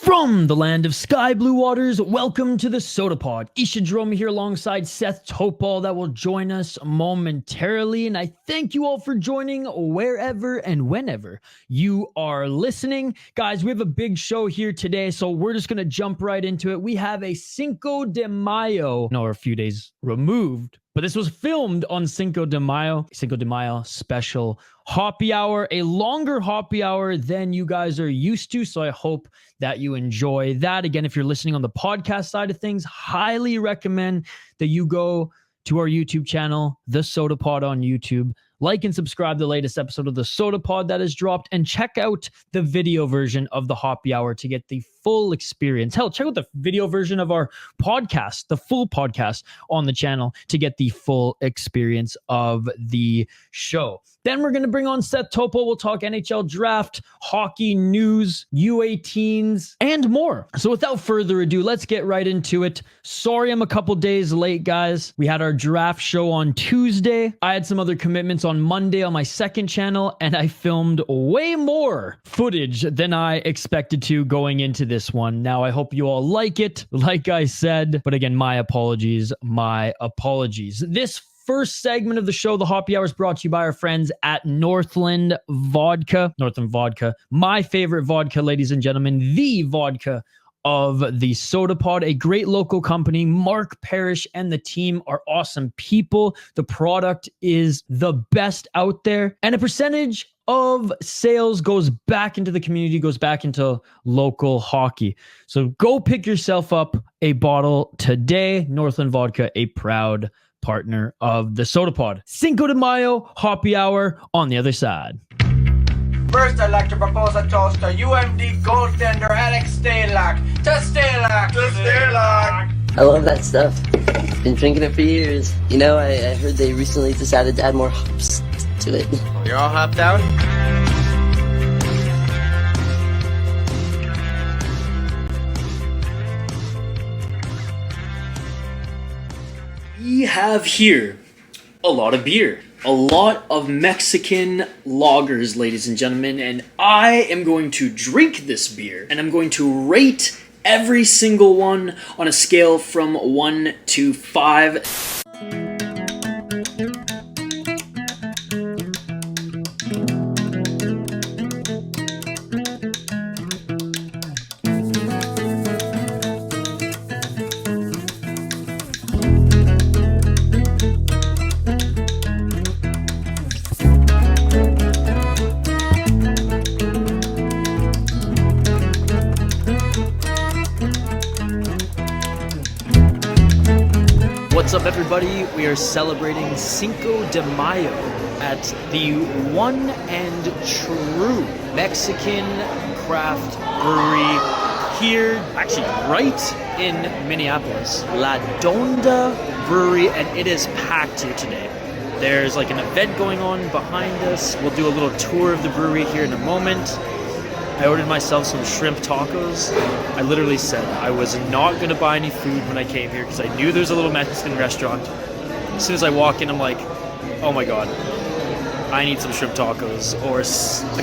From the land of sky blue waters, welcome to the Sota Pod. Isha here alongside Seth TOUPAL that will join us momentarily. And I thank you all for joining wherever and whenever you are listening. Guys, we have a big show here today, so we're just going to jump right into it. We have a Cinco de Mayo, no, a few days removed, but this was filmed on Cinco de Mayo special hoppy hour, a longer hoppy hour than you guys are used to. So I hope that you enjoy that. Again, if you're listening on the podcast side of things, highly recommend that you go to our YouTube channel, The Sota Pod on YouTube. Like and subscribe to the latest episode of the Sota Pod that has dropped, and check out the video version of the hoppy hour to get the full experience. Hell, check out the video version of our podcast, the full podcast on the channel, to get the full experience of the show. Then we're going to bring on Seth TOUPAL. We'll talk NHL draft, hockey news, U18s, and more. So without further ado, let's get right into it. Sorry I'm a couple days late, guys. We had our draft show on Tuesday. I had some other commitments on Monday on my second channel, and I filmed way more footage than I expected to going into this one. Now, I hope you all like it, like I said, but again, my apologies. This first segment of the show, the Hoppy Hour, is brought to you by our friends at Northland Vodka, my favorite vodka, ladies and gentlemen, the vodka of the Sota Pod, a great local company. Mark Parrish and the team are awesome people. The product is the best out there, and a percentage of sales goes back into the community, goes back into local hockey. So go pick yourself up a bottle today. Northland Vodka, a proud partner of the Sota Pod. Cinco de Mayo, Hoppy Hour on the other side. First, I'd like to propose a toast to UMD goaltender Alex Stalock. To Stalock! To Stalock! I love that stuff. Been drinking it for years. You know, I heard they recently decided to add more hops to it. You're all hopped out? We have here a lot of beer, a lot of Mexican lagers, ladies and gentlemen, and I am going to drink this beer, and I'm going to rate every single one on a scale from 1 to 5. What's up, everybody? We are celebrating Cinco de Mayo at the one and true Mexican craft brewery here, actually right in Minneapolis, La Dona Brewery, and it is packed here today. There's like an event going on behind us. We'll do a little tour of the brewery here in a moment. I ordered myself some shrimp tacos. I literally said I was not going to buy any food when I came here because I knew there's a little Mexican restaurant. As soon as I walk in, I'm like, oh my god, I need some shrimp tacos or a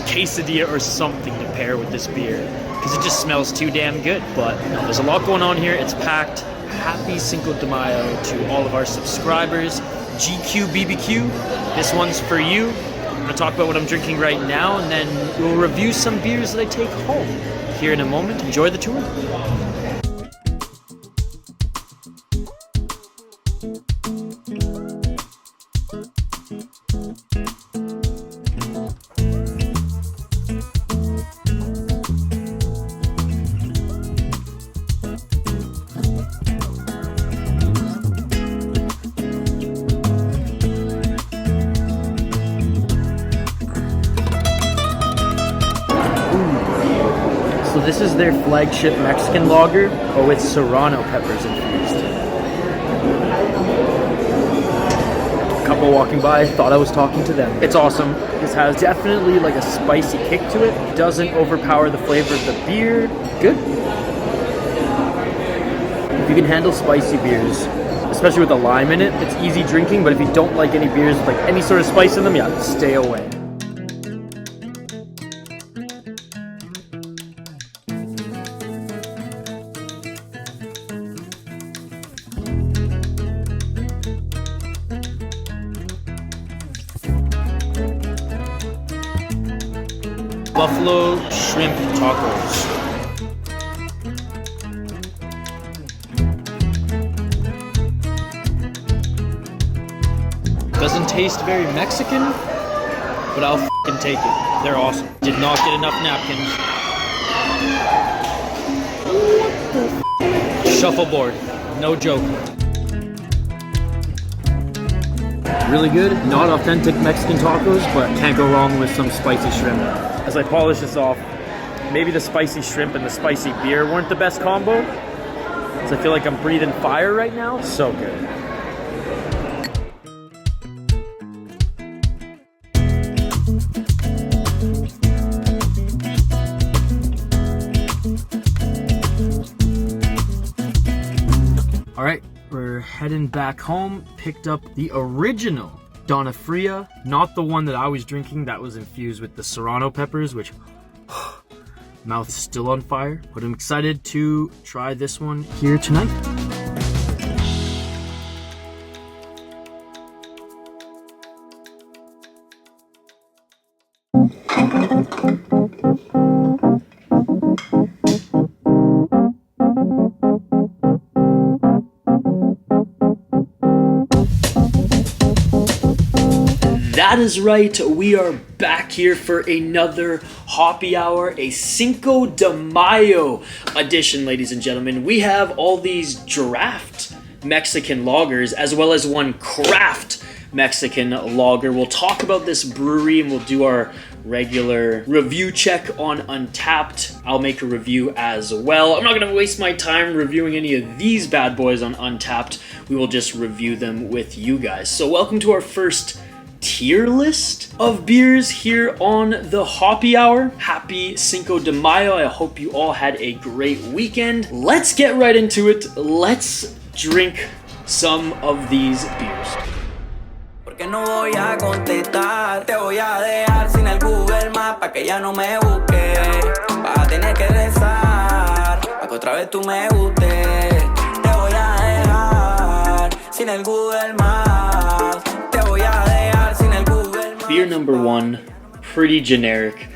quesadilla or something to pair with this beer because it just smells too damn good. But no, there's a lot going on here. It's packed. Happy Cinco de Mayo to all of our subscribers. GQ BBQ, this one's for you. I'm going to talk about what I'm drinking right now, and then we'll review some beers that I take home here in a moment. Enjoy the tour. So this is their flagship Mexican lager, but with serrano peppers infused. A couple walking by thought I was talking to them. It's awesome. This has definitely like a spicy kick to it. It doesn't overpower the flavor of the beer. Good. If you can handle spicy beers, especially with a lime in it, it's easy drinking, but if you don't like any beers with like any sort of spice in them, yeah, stay away. buffalo shrimp tacos. Doesn't taste very Mexican, but I'll f***ing take it. They're awesome. Did not get enough napkins. Shuffleboard, no joke. Really good, not authentic Mexican tacos, but can't go wrong with some spicy shrimp. As I polish this off, maybe the spicy shrimp and the spicy beer weren't the best combo, so I feel like I'm breathing fire right now. So good. All right, we're heading back home. Picked up the original Dona Fría, not the one that I was drinking that was infused with the serrano peppers, which mouth's still on fire, but I'm excited to try this one here tonight. That is right, we are back here for another Hoppy Hour, a Cinco de Mayo edition, ladies and gentlemen. We have all these draft Mexican lagers as well as one craft Mexican lager. We'll talk about this brewery and we'll do our regular review check on Untapped. I'll make a review as well. I'm not going to waste my time reviewing any of these bad boys on Untapped. We will just review them with you guys. So welcome to our first tier list of beers here on the Hoppy Hour. Happy Cinco de Mayo. I hope you all had a great weekend. Let's get right into it. Let's drink some of these beers. Porque no voy a contestar, te voy a dejar sin el Google Maps pa' que ya no me busques. Vas a tener que rezar pa' que otra vez tú me gustes. Te voy a dejar sin el Google Maps. Te voy a dejar sin el Google Maps. Beer number one, pretty generic.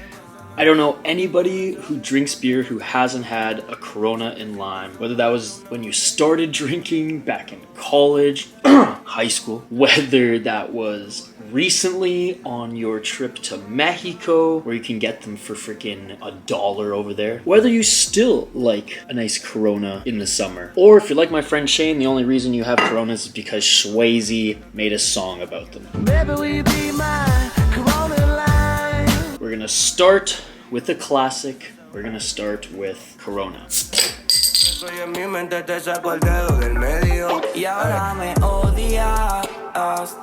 I don't know anybody who drinks beer who hasn't had a Corona and lime. Whether that was when you started drinking back in college, high school, whether that was recently on your trip to Mexico, where you can get them for freaking $1 over there, whether you still like a nice Corona in the summer, or if you're like my friend Shane, the only reason you have Coronas is because Swayze made a song about them. Baby, will you be my Corona line? We're gonna start with a classic. We're gonna start with Corona. Soy en mi mente, te saco el dedo del medio. Y ahora me odias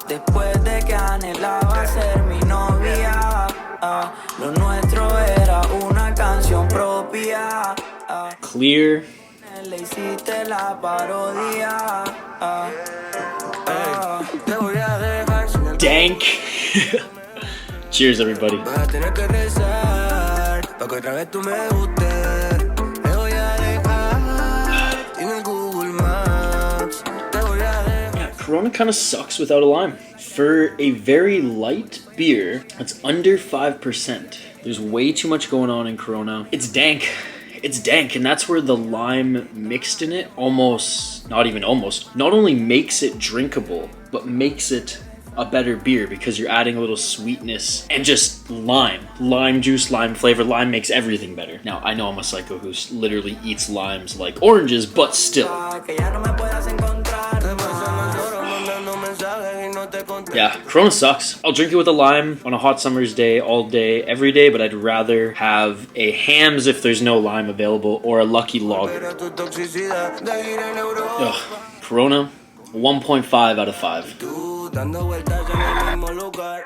después de que anhelaba ser mi novia. Lo nuestro era una canción propia. Clear. Le hiciste la parodia. Te voy a dejar sin el Dank. Cheers, everybody. Vas a tener que rezar pa' que otra vez tú me gustes. Te voy a dejar sin el Google Maps. Te voy a dejar. Yeah, Corona kind of sucks without a lime. For a very light beer that's under 5%, there's way too much going on in Corona. It's dank. It's dank, and that's where the lime mixed in it almost, not even almost, not only makes it drinkable, but makes it a better beer because you're adding a little sweetness and just lime juice, lime flavor. Lime makes everything better. Now, I know I'm a psycho who literally eats limes like oranges, but still. Yeah, Corona sucks. I'll drink it with a lime on a hot summer's day, all day, every day, but I'd rather have a Hams if there's no lime available, or a Lucky Lager. Ugh. Corona, 1.5 out of 5. Dando vueltas en el mismo lugar.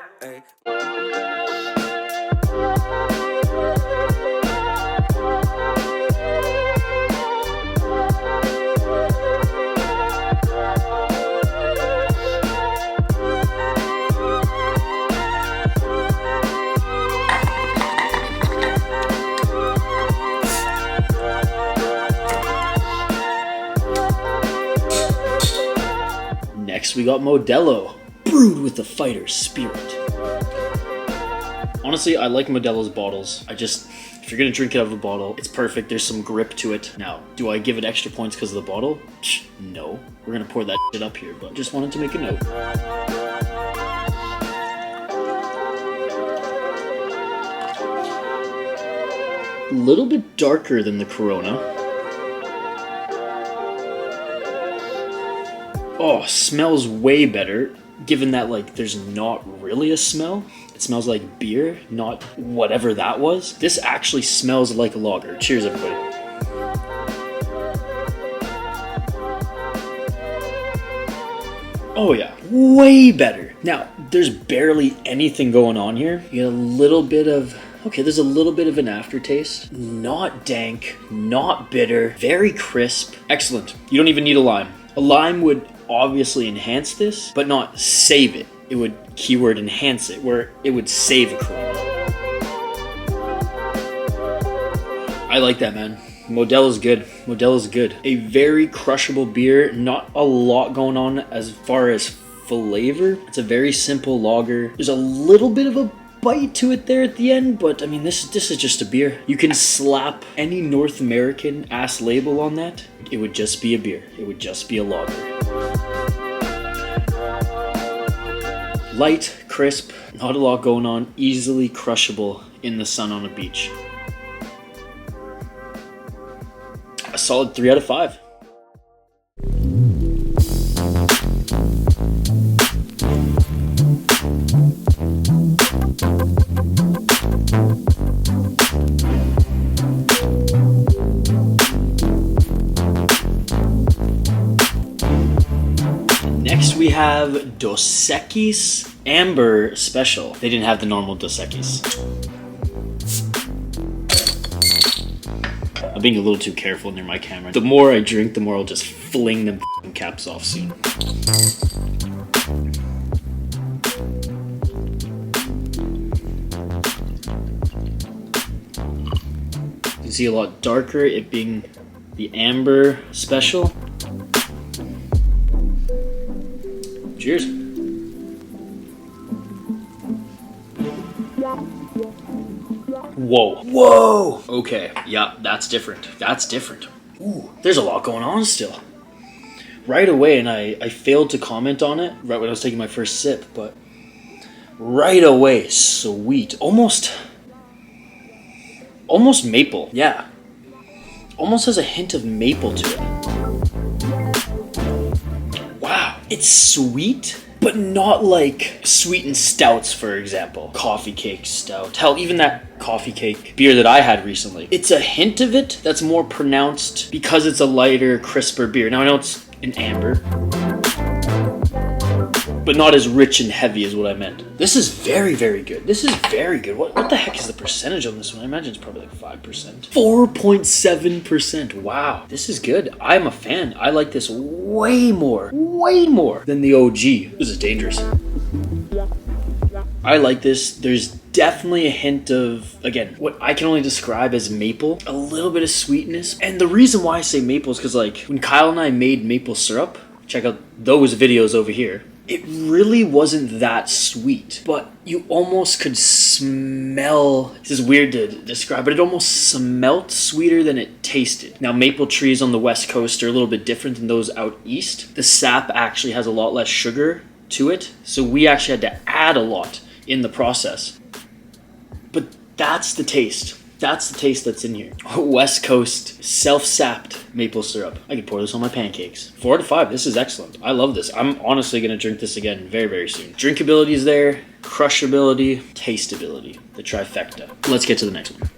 Next, we got Modelo, brewed with the fighter's spirit. Honestly, I like Modelo's bottles. If you're gonna drink it out of a bottle, it's perfect. There's some grip to it. Now, do I give it extra points because of the bottle? No. We're gonna pour that shit up here, but just wanted to make a note. A little bit darker than the Corona. Oh, smells way better, given that like there's not really a smell. It smells like beer, not whatever that was. This actually smells like a lager. Cheers, everybody. Oh yeah, way better. Now, there's barely anything going on here. You get a little bit of, okay, there's a little bit of an aftertaste. Not dank, not bitter, very crisp. Excellent. You don't even need a lime. A lime would obviously enhance this, but not save it. It would keyword enhance it, where it would save a Corona. I like that, man. Modelo's good. Modelo's good. A very crushable beer. Not a lot going on as far as flavor. It's a very simple lager. There's a little bit of a bite to it there at the end, but I mean, this is just a beer. You can slap any North American ass label on that. It would just be a beer. It would just be a lager. Light, crisp, not a lot going on, easily crushable in the sun on a beach. A solid 3 out of 5. Next we have Dos Equis Amber Special. They didn't have the normal Dos Equis. I'm being a little too careful near my camera. The more I drink, the more I'll just fling them caps off soon. You can see a lot darker, it being the Amber Special. Cheers. Whoa. Whoa! Okay, yeah, that's different. That's different. Ooh, there's a lot going on still. Right away, and I failed to comment on it right when I was taking my first sip, but right away, sweet. Almost maple, yeah. Almost has a hint of maple to it. Wow, it's sweet, but not like sweetened stouts, for example. Coffee cake stout. Hell, even that coffee cake beer that I had recently. It's a hint of it that's more pronounced because it's a lighter, crisper beer. Now I know it's an amber, but not as rich and heavy as what I meant. This is very, very good. This is very good. What the heck is the percentage on this one? I imagine it's probably like 5%. 4.7%. Wow. This is good. I'm a fan. I like this way more than the OG. This is dangerous. I like this. There's definitely a hint of, again, what I can only describe as maple. A little bit of sweetness. And the reason why I say maple is because, like, when Kyle and I made maple syrup, check out those videos over here, it really wasn't that sweet, but you almost could smell, this is weird to describe, but it almost smelt sweeter than it tasted. Now, maple trees on the West Coast are a little bit different than those out east. The sap actually has a lot less sugar to it, so we actually had to add a lot in the process. But that's the taste. That's the taste that's in here. West Coast self-sapped maple syrup. I could pour this on my pancakes. 4 out of 5. This is excellent. I love this. I'm honestly going to drink this again very, very soon. Drinkability is there. Crushability. Tasteability. The trifecta. Let's get to the next one.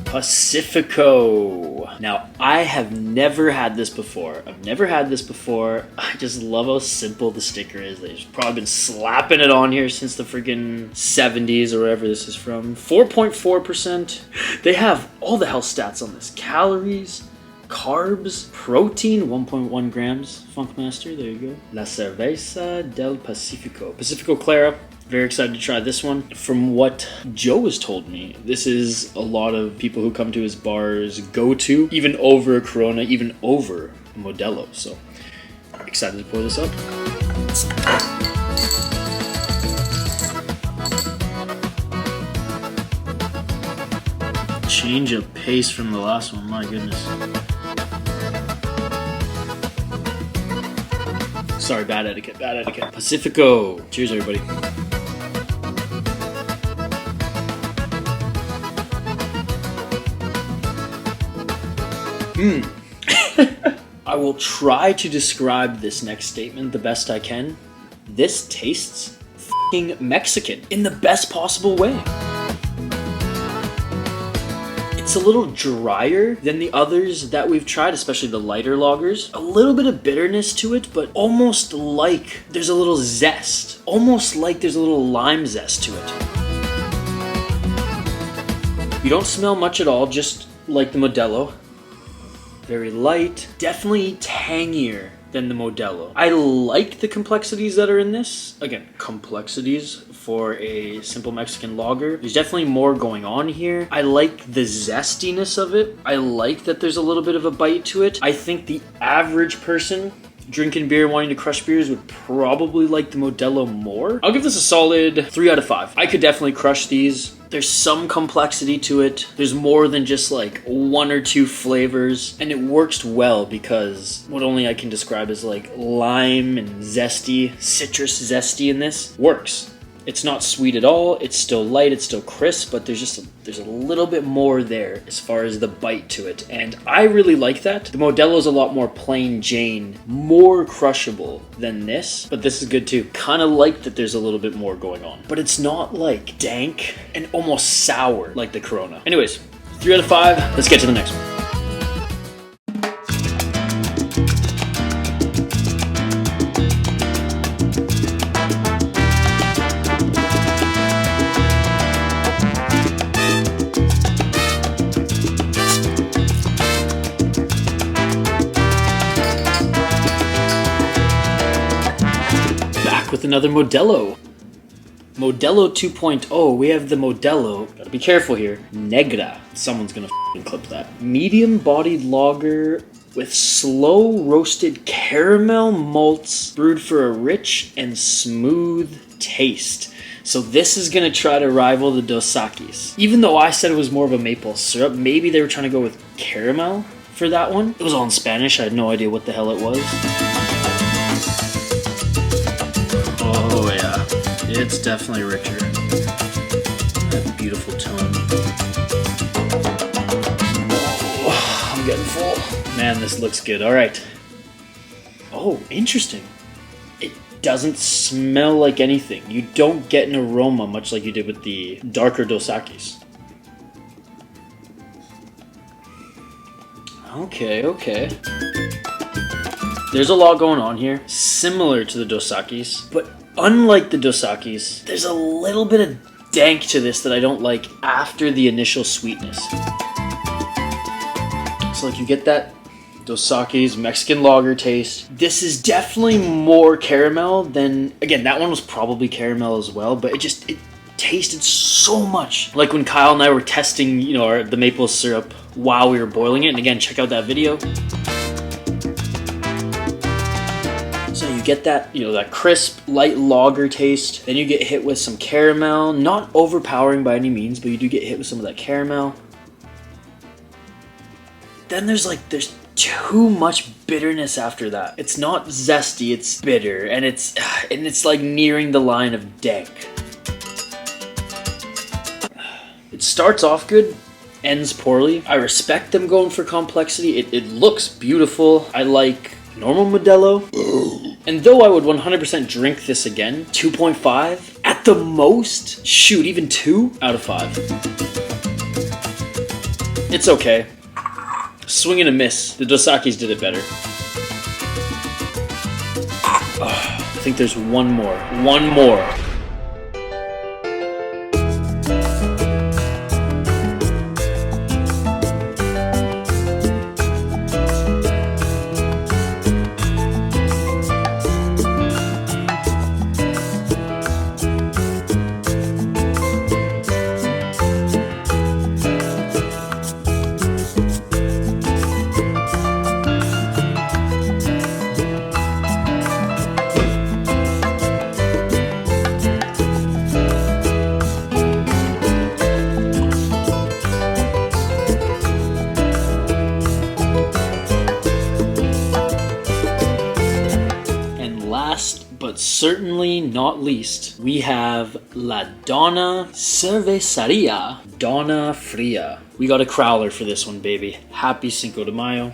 Pacifico. Now, I have never had this before. I just love how simple the sticker is. They've probably been slapping it on here since the freaking 70s or wherever this is from. 4.4%. They have all the health stats on this. Calories, Carbs, protein, 1.1 grams. Funkmaster, there you go. La Cerveza del Pacifico. Pacifico Clara. Very excited to try this one. From what Joe has told me, this is a lot of people who come to his bars go to, even over a Corona, even over a Modelo. So excited to pour this up. Change of pace from the last one, my goodness. Sorry, bad etiquette, bad etiquette. Pacifico. Cheers, everybody. I will try to describe this next statement the best I can. This tastes f***ing Mexican in the best possible way. It's a little drier than the others that we've tried, especially the lighter lagers. A little bit of bitterness to it, but almost like there's a little zest. Almost like there's a little lime zest to it. You don't smell much at all, just like the Modelo. Very light, definitely tangier than the Modelo. I like the complexities that are in this. Again, complexities for a simple Mexican lager. There's definitely more going on here. I like the zestiness of it. I like that there's a little bit of a bite to it. I think the average person drinking beer, wanting to crush beers, would probably like the Modelo more. I'll give this a solid 3 out of 5. I could definitely crush these. There's some complexity to it. There's more than just like 1 or 2 flavors, and it works well because what only I can describe as like lime and zesty, citrus zesty in this works. It's not sweet at all. It's still light. It's still crisp, but there's a little bit more there as far as the bite to it, and I really like that. The Modelo is a lot more plain Jane, more crushable than this, but this is good too. Kind of like that there's a little bit more going on, but it's not like dank and almost sour like the Corona. Anyways, 3 out of 5. Let's get to the next one. With another Modelo. Modelo 2.0. We have the Modelo. Gotta be careful here. Negra. Someone's gonna clip that. Medium bodied lager with slow roasted caramel malts brewed for a rich and smooth taste. So this is gonna try to rival the Dos Equis. Even though I said it was more of a maple syrup, maybe they were trying to go with caramel for that one. It was all in Spanish. I had no idea what the hell it was. Oh yeah, it's definitely richer. That beautiful tone. Oh, I'm getting full. Man, this looks good. All right. Oh, interesting. It doesn't smell like anything. You don't get an aroma much like you did with the darker Dos Equis. Okay. There's a lot going on here, similar to the Dos Equis, but unlike the Dos Equis, there's a little bit of dank to this that I don't like after the initial sweetness. So like you get that Dos Equis Mexican lager taste. This is definitely more caramel than, again, that one was probably caramel as well, but it tasted so much like when Kyle and I were testing, the maple syrup while we were boiling it. And again, check out that video. So you get that, that crisp, light lager taste. Then you get hit with some caramel. Not overpowering by any means, but you do get hit with some of that caramel. Then there's too much bitterness after that. It's not zesty, it's bitter, and it's like nearing the line of dank. It starts off good, ends poorly. I respect them going for complexity. It looks beautiful. I like normal Modelo. And though I would 100% drink this again, 2.5 at the most, shoot, even 2 out of 5. It's okay. Swing and a miss. The Dos Equis did it better. I think there's one more. One more. certainly not least, we have La Dona Cerveceria, Dona Fría. We got a crowler for this one, baby. Happy Cinco de Mayo.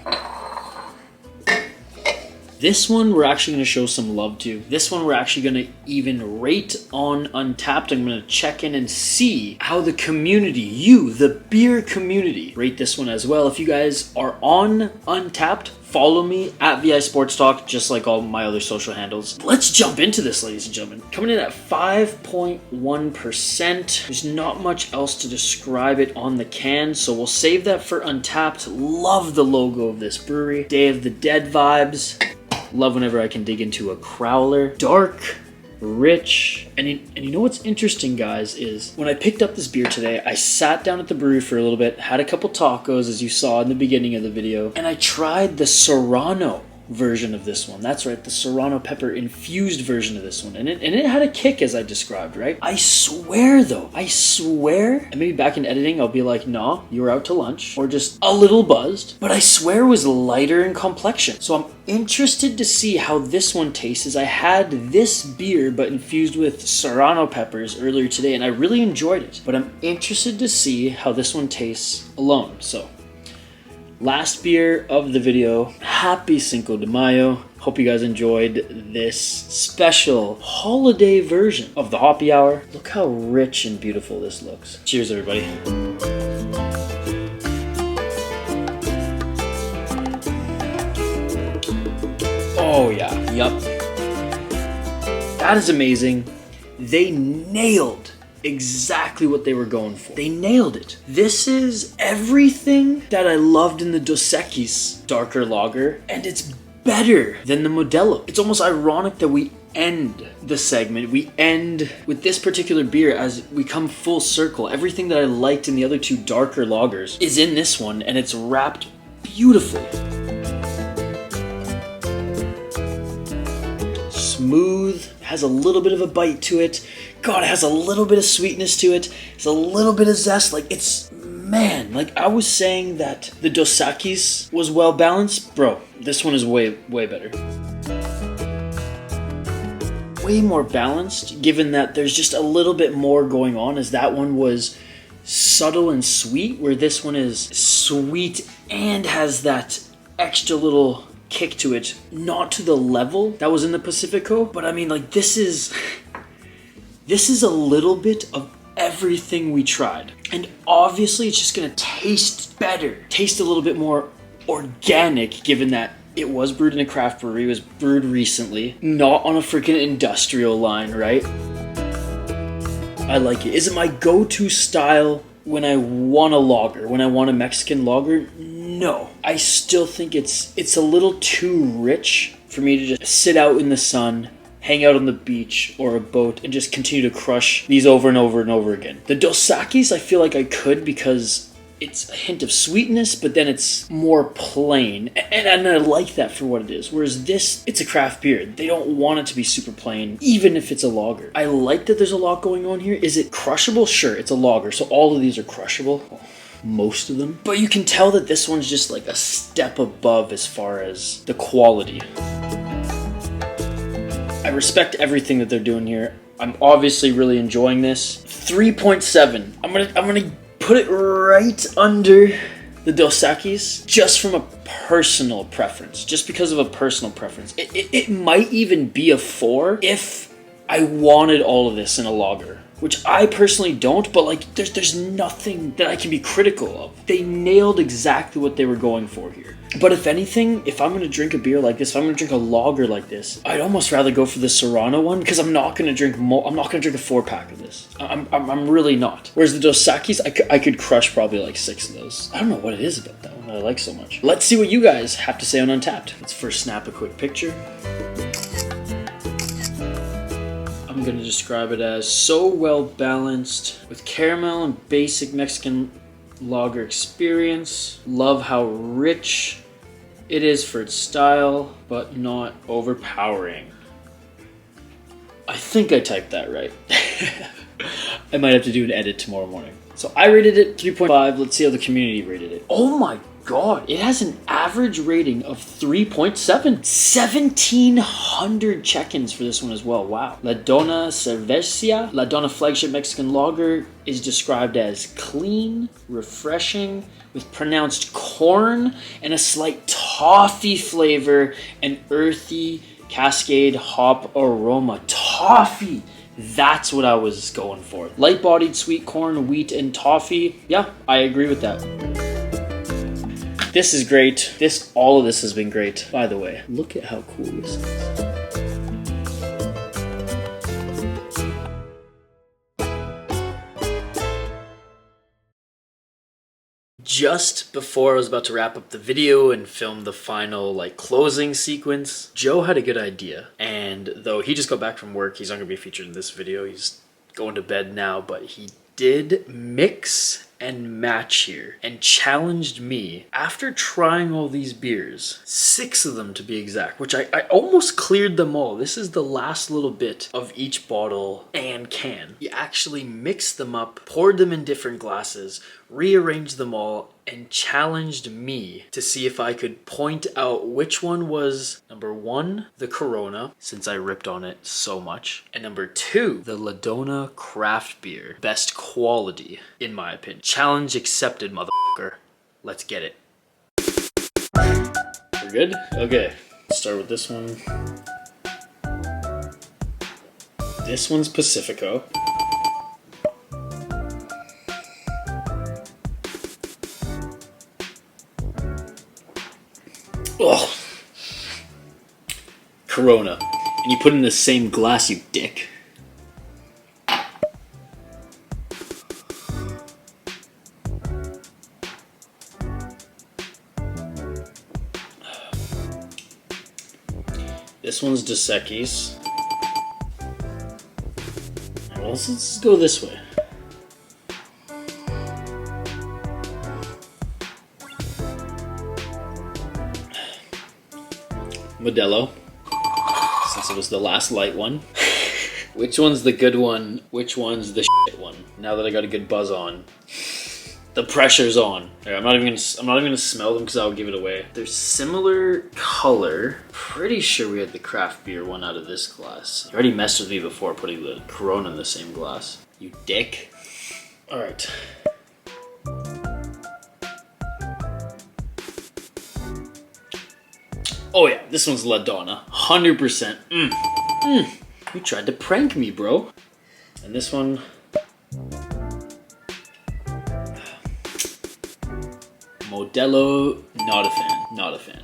This one we're actually going to show some love to. This one we're actually going to even rate on Untapped. I'm going to check in and see how the community, you, the beer community, rate this one as well. If you guys are on Untapped, follow me at VI Sports Talk, just like all my other social handles. Let's jump into this, ladies and gentlemen. Coming in at 5.1%. There's not much else to describe it on the can, so we'll save that for Untapped. Love the logo of this brewery. Day of the Dead vibes. Love whenever I can dig into a crowler. Dark, rich, and you know what's interesting, guys, is when I picked up this beer today, I sat down at the brewery for a little bit, had a couple tacos, as you saw in the beginning of the video, and I tried the Serrano version of this one. That's right, the Serrano pepper infused version of this one, and it had a kick, as I described, right? I swear though, and maybe back in editing I'll be like, nah, you were out to lunch or just a little buzzed, but I swear it was lighter in complexion. So I'm interested to see how this one tastes. I had this beer but infused with Serrano peppers earlier today and I really enjoyed it, but I'm interested to see how this one tastes alone. So last beer of the video. Happy Cinco de Mayo. Hope you guys enjoyed this special holiday version of the Hoppy Hour. Look how rich and beautiful this looks. Cheers, everybody. Oh yeah, yup. That is amazing. They nailed exactly what they were going for. They nailed it. This is everything that I loved in the Dos Equis darker lager, and it's better than the Modelo. It's almost ironic that we end the segment, we end with this particular beer as we come full circle. Everything that I liked in the other two darker lagers is in this one, and it's wrapped beautifully. Smooth, has a little bit of a bite to it. God, it has a little bit of sweetness to it. It's a little bit of zest. Like, it's, man, like I was saying that the Dos Equis was well balanced. Bro, this one is way, way better. Way more balanced, given that there's just a little bit more going on, as that one was subtle and sweet, where this one is sweet and has that extra little kick to it. Not to the level that was in the Pacifico, but I mean, like, this is a little bit of everything we tried. And obviously it's just gonna taste better, taste a little bit more organic, given that it was brewed in a craft brewery, it was brewed recently, not on a freaking industrial line, right? I like it. Is it my go-to style when I want a lager, when I want a Mexican lager? No. I still think it's a little too rich for me to just sit out in the sun, hang out on the beach or a boat, and just continue to crush these over and over and over again. The Dos Equis, I feel like I could, because it's a hint of sweetness, but then it's more plain. And I like that for what it is. Whereas this, it's a craft beer. They don't want it to be super plain, even if it's a lager. I like that there's a lot going on here. Is it crushable? Sure, it's a lager, so all of these are crushable. Well, most of them. But you can tell that this one's just like a step above as far as the quality. I respect everything that they're doing here. I'm obviously really enjoying this. 3.7. I'm gonna put it right under the Dos Equis, just from a personal preference. Just because of a personal preference. It might even be a 4 if I wanted all of this in a lager, which I personally don't, but like there's nothing that I can be critical of. They nailed exactly what they were going for here. But if anything, if I'm gonna drink a beer like this, if I'm gonna drink a lager like this, I'd almost rather go for the Serrano one, because I'm not gonna drink a 4-pack of this. I'm really not. Whereas the Dos Equis, I could crush probably like 6 of those. I don't know what it is about that one that I like so much. Let's see what you guys have to say on Untapped. Let's first snap a quick picture. I'm gonna describe it as so well balanced with caramel and basic Mexican lager experience. Love how rich it is for its style, but not overpowering. I think I typed that right. I might have to do an edit tomorrow morning. So I rated it 3.5. Let's see how the community rated it. Oh my god, it has an average rating of 3.7. 1,700 check-ins for this one as well. Wow. La Dona Cerveceria, La Dona flagship Mexican lager, is described as clean, refreshing, with pronounced corn and a slight toffee flavor and earthy cascade hop aroma. Toffee! That's what I was going for. Light-bodied sweet corn, wheat, and toffee. Yeah, I agree with that. This is great. All of this has been great. By the way, look at how cool this is. Just before I was about to wrap up the video and film the final closing sequence, Joe had a good idea. And though he just got back from work, he's not gonna be featured in this video. He's going to bed now, but he did mix and match here and challenged me after trying all these beers, 6 of them to be exact, which I almost cleared them all. This is the last little bit of each bottle and can. He actually mixed them up, poured them in different glasses, rearranged them all, and challenged me to see if I could point out which one was number 1, the Corona, since I ripped on it so much, and number 2, the La Dona craft beer, best quality in my opinion. Challenge accepted, motherfucker. Let's get it. We're good? Okay. Let's start with this one. This one's Pacifico. Oh, Corona. And you put it in the same glass, you dick. This one's Dos Equis. Well, let's go this way. Modelo, since it was the last light one. Which one's the good one? Which one's the shit one? Now that I got a good buzz on, the pressure's on. Right, I'm not even gonna smell them because I'll give it away. They're similar color. Pretty sure we had the craft beer one out of this glass. You already messed with me before putting the Corona in the same glass. You dick. All right. Oh yeah, this one's La Dona, 100%. You tried to prank me, bro. And this one, Modelo, not a fan.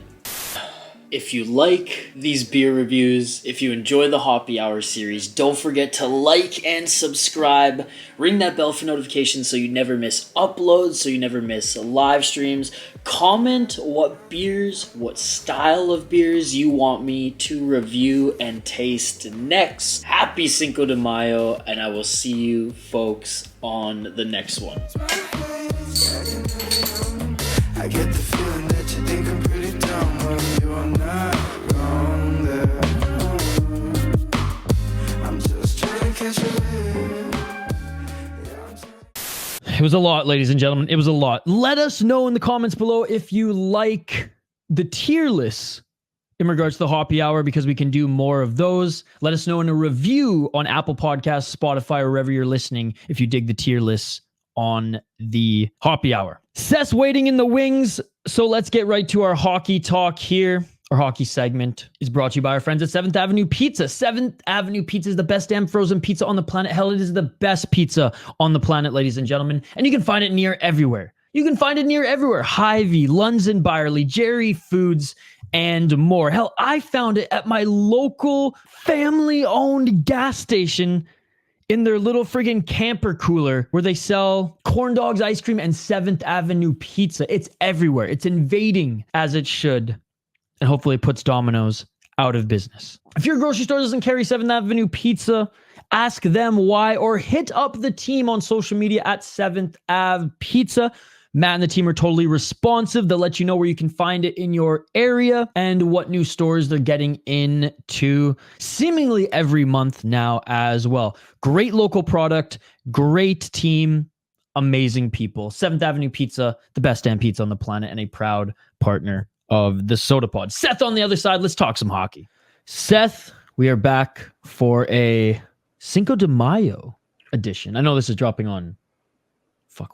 If you like these beer reviews, if you enjoy the Hoppy Hour series, don't forget to like and subscribe. Ring that bell for notifications so you never miss uploads, so you never miss live streams. Comment what beers, what style of beers you want me to review and taste next. Happy Cinco de Mayo, and I will see you folks on the next one. I get the feeling that you think I'm pretty dumb, but you are not wrong there. I'm just trying to catch you. It was a lot, ladies and gentlemen. It was a lot. Let us know in the comments below if you like the tier lists in regards to the Hoppy Hour, because we can do more of those. Let us know in a review on Apple Podcasts, Spotify, or wherever you're listening if you dig the tier lists on the Hoppy Hour. Seth's waiting in the wings, so let's get right to our hockey talk here. Our hockey segment is brought to you by our friends at 7th Avenue Pizza. 7th Avenue Pizza is the best damn frozen pizza on the planet. Hell, it is the best pizza on the planet, ladies and gentlemen. And you can find it near everywhere. Hy-Vee, Lunds & Byerly, Jerry Foods, and more. Hell, I found it at my local family-owned gas station in their little friggin' camper cooler where they sell corn dogs, ice cream, and 7th Avenue Pizza. It's everywhere. It's invading as it should. And hopefully it puts Domino's out of business. If your grocery store doesn't carry 7th Avenue Pizza, ask them why, or hit up the team on social media at 7th Ave Pizza. Matt and the team are totally responsive. They'll let you know where you can find it in your area and what new stores they're getting into seemingly every month now as well. Great local product, great team, amazing people. 7th Avenue Pizza, the best damn pizza on the planet, and a proud partner of the Sota Pod. Seth on the other side. Let's talk some hockey. Seth, we are back for a Cinco de Mayo edition. I know this is dropping on,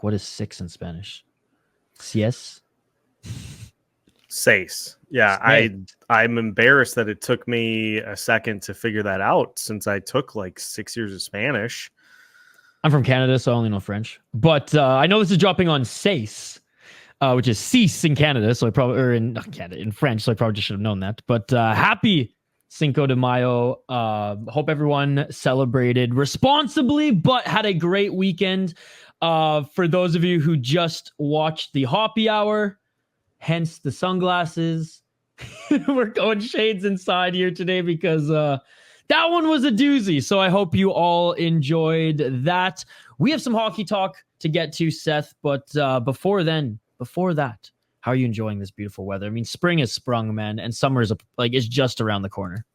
what is 6 in Spanish? Sies? Seis. Yeah, I'm embarrassed that it took me a second to figure that out since I took like 6 years of Spanish. I'm from Canada, so I only know French. But I know this is dropping on Seis, which is cease in Canada, so I probably, or in Canada, in French, so I probably just should have known that. But happy Cinco de Mayo. Hope everyone celebrated responsibly, but had a great weekend. For those of you who just watched the Hoppy Hour, hence the sunglasses, we're going shades inside here today because that one was a doozy. So I hope you all enjoyed that. We have some hockey talk to get to, Seth, but before that, how are you enjoying this beautiful weather? I mean, spring has sprung, man, and summer is is just around the corner.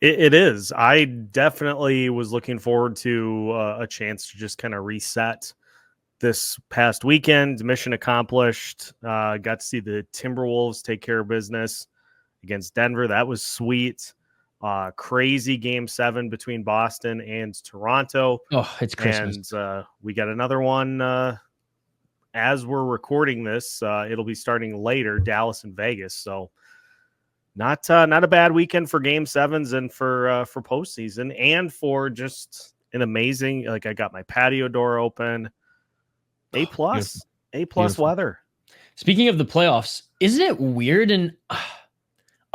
It is. I definitely was looking forward to a chance to just kind of reset this past weekend. Mission accomplished. Got to see the Timberwolves take care of business against Denver. That was sweet. Crazy game 7 between Boston and Toronto. Oh, it's Christmas. And we got another one as we're recording this. It'll be starting later, Dallas and Vegas. So not a bad weekend for game 7s and for postseason, and for just an amazing, I got my patio door open. A+ weather. Speaking of the playoffs, isn't it weird? And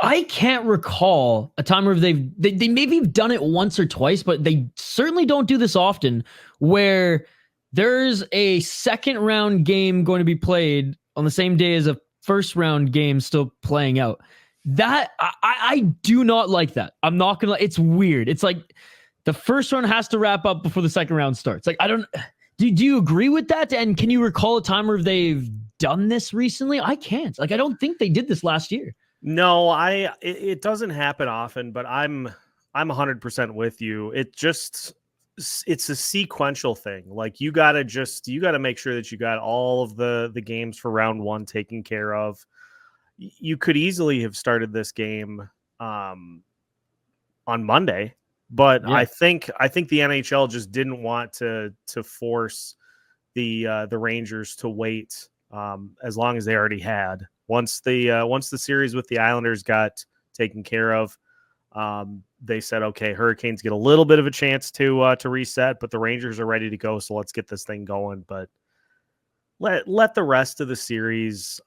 I can't recall a time where they maybe have done it once or twice, but they certainly don't do this often, where there's a second round game going to be played on the same day as a first round game still playing out. That I do not like that. I'm not gonna. It's weird. It's like the first round has to wrap up before the second round starts. Like, I don't. Do you agree with that? And can you recall a time where they've done this recently? I can't. I don't think they did this last year. No, it doesn't happen often, but I'm 100% with you. It's a sequential thing. You gotta make sure that you got all of the games for round 1 taken care of. You could easily have started this game on Monday. But yeah. I think the NHL just didn't want to force the Rangers to wait as long as they already had. Once the series with the Islanders got taken care of, they said, okay, Hurricanes get a little bit of a chance to reset, but the Rangers are ready to go, so let's get this thing going. But let the rest of the series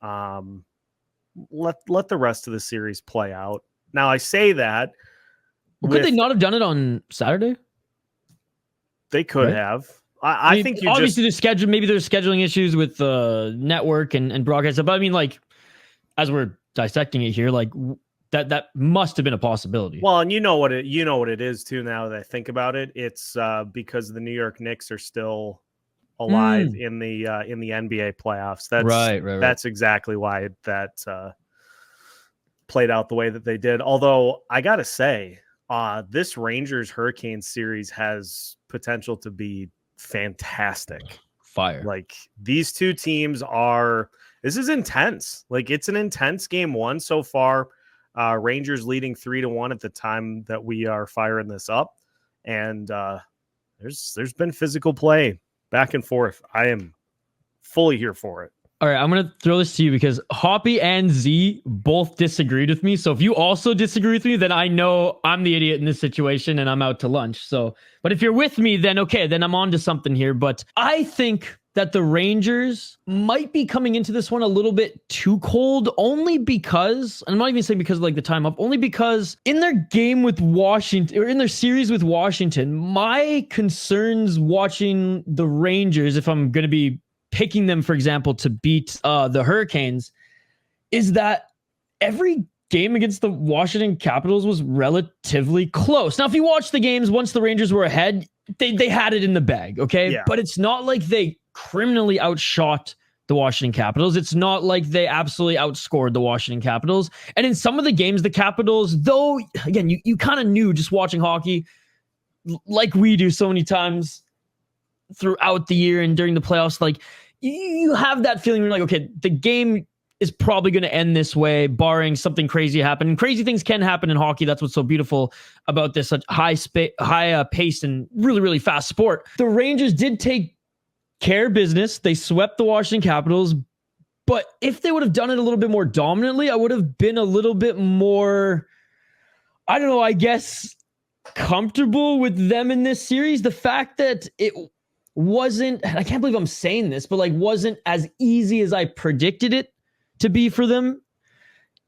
let the rest of the series play out. Now I say that. Well, could they not have done it on Saturday? They could have. I think you obviously the schedule. Maybe there's scheduling issues with the network and broadcast. But I mean, as we're dissecting it here, that must have been a possibility. Well, and you know what it is too. Now that I think about it, it's because the New York Knicks are still alive in the NBA playoffs. That's right. That's exactly why that played out the way that they did. Although I gotta say, this Rangers Hurricanes series has potential to be fantastic. Fire. These two teams this is intense. It's an intense game 1 so far. Rangers leading 3-1 at the time that we are firing this up. And there's been physical play back and forth. I am fully here for it. All right, I'm going to throw this to you because Hoppy and Z both disagreed with me. So if you also disagree with me, then I know I'm the idiot in this situation and I'm out to lunch. But if you're with me, then okay, then I'm on to something here. But I think that the Rangers might be coming into this one a little bit too cold, only because, and I'm not even saying because of the time up, only because in their game with Washington, or in their series with Washington, my concerns watching the Rangers, if I'm going to be picking them, for example, to beat the Hurricanes, is that every game against the Washington Capitals was relatively close. Now, if you watch the games, once the Rangers were ahead, they had it in the bag, okay? Yeah. But it's not like they criminally outshot the Washington Capitals. It's not like they absolutely outscored the Washington Capitals. And in some of the games, the Capitals, though, again, you kind of knew just watching hockey, like we do so many times, throughout the year and during the playoffs, like you have that feeling you're like, okay, the game is probably going to end this way, barring something crazy happen. And crazy things can happen in hockey. That's what's so beautiful about this such high paced and really, really fast sport. The Rangers did take care of business. They swept the Washington Capitals. But if they would have done it a little bit more dominantly, I would have been a little bit more, I don't know, I guess, comfortable with them in this series. The fact that it wasn't, I can't believe I'm saying this, but like wasn't as easy as I predicted it to be for them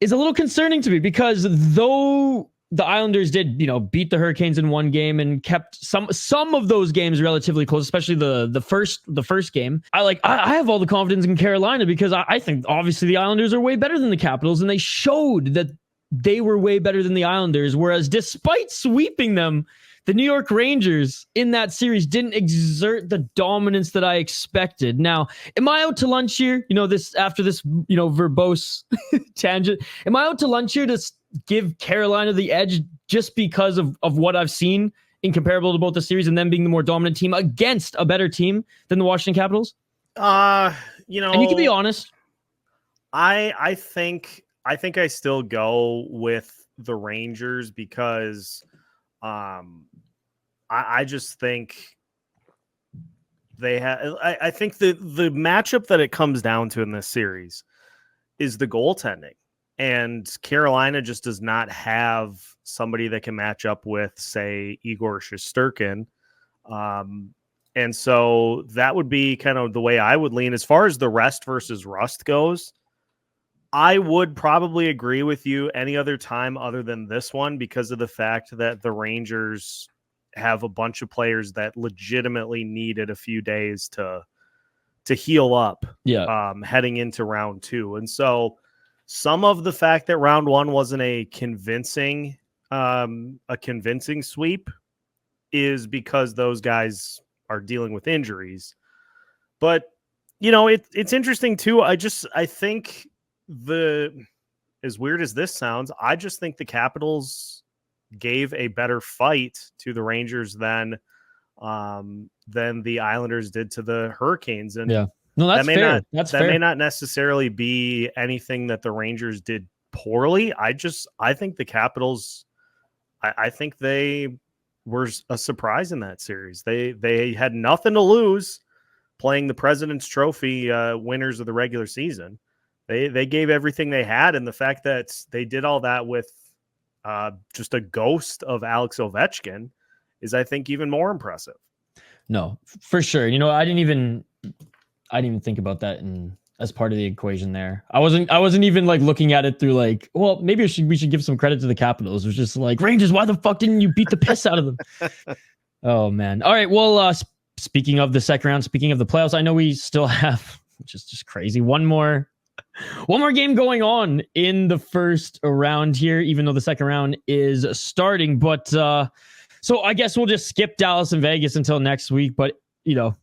is a little concerning to me, because though the Islanders did, beat the Hurricanes in one game and kept some of those games relatively close, especially the first game. I have all the confidence in Carolina, because I think obviously the Islanders are way better than the Capitals, and they showed that they were way better than the Islanders. Whereas despite sweeping them, the New York Rangers in that series didn't exert the dominance that I expected. Now, am I out to lunch here? After this verbose tangent, am I out to lunch here to give Carolina the edge just because of what I've seen in comparable to both the series and them being the more dominant team against a better team than the Washington Capitals? And you can be honest. I think I still go with the Rangers, because I just think they have. I think the matchup that it comes down to in this series is the goaltending, and Carolina just does not have somebody that can match up with, say, Igor Shesterkin. And so that would be kind of the way I would lean. As far as the rest versus rust goes, I would probably agree with you any other time other than this one, because of the fact that the Rangers have a bunch of players that legitimately needed a few days to heal up heading into round two. And so some of the fact that round one wasn't a convincing sweep is because those guys are dealing with injuries. But, it's interesting too. I think as weird as this sounds, I just think the Capitals gave a better fight to the Rangers than the Islanders did to the Hurricanes. And yeah, no, that's fair. That may not necessarily be anything that the Rangers did poorly. I think the Capitals, I think they were a surprise in that series. They had nothing to lose playing the President's Trophy winners of the regular season. They gave everything they had, and the fact that they did all that with just a ghost of Alex Ovechkin is, I think, even more impressive. No, for sure. I didn't even think about that as part of the equation there. I wasn't even like looking at it through like, well, maybe we should give some credit to the Capitals. It was just like, Rangers, why the fuck didn't you beat the piss out of them? Oh man. All right. Well, speaking of the second round, speaking of the playoffs, I know we still have, which is just crazy, one more game going on in the first round here, even though the second round is starting. But so I guess we'll just skip Dallas and Vegas until next week. But we'll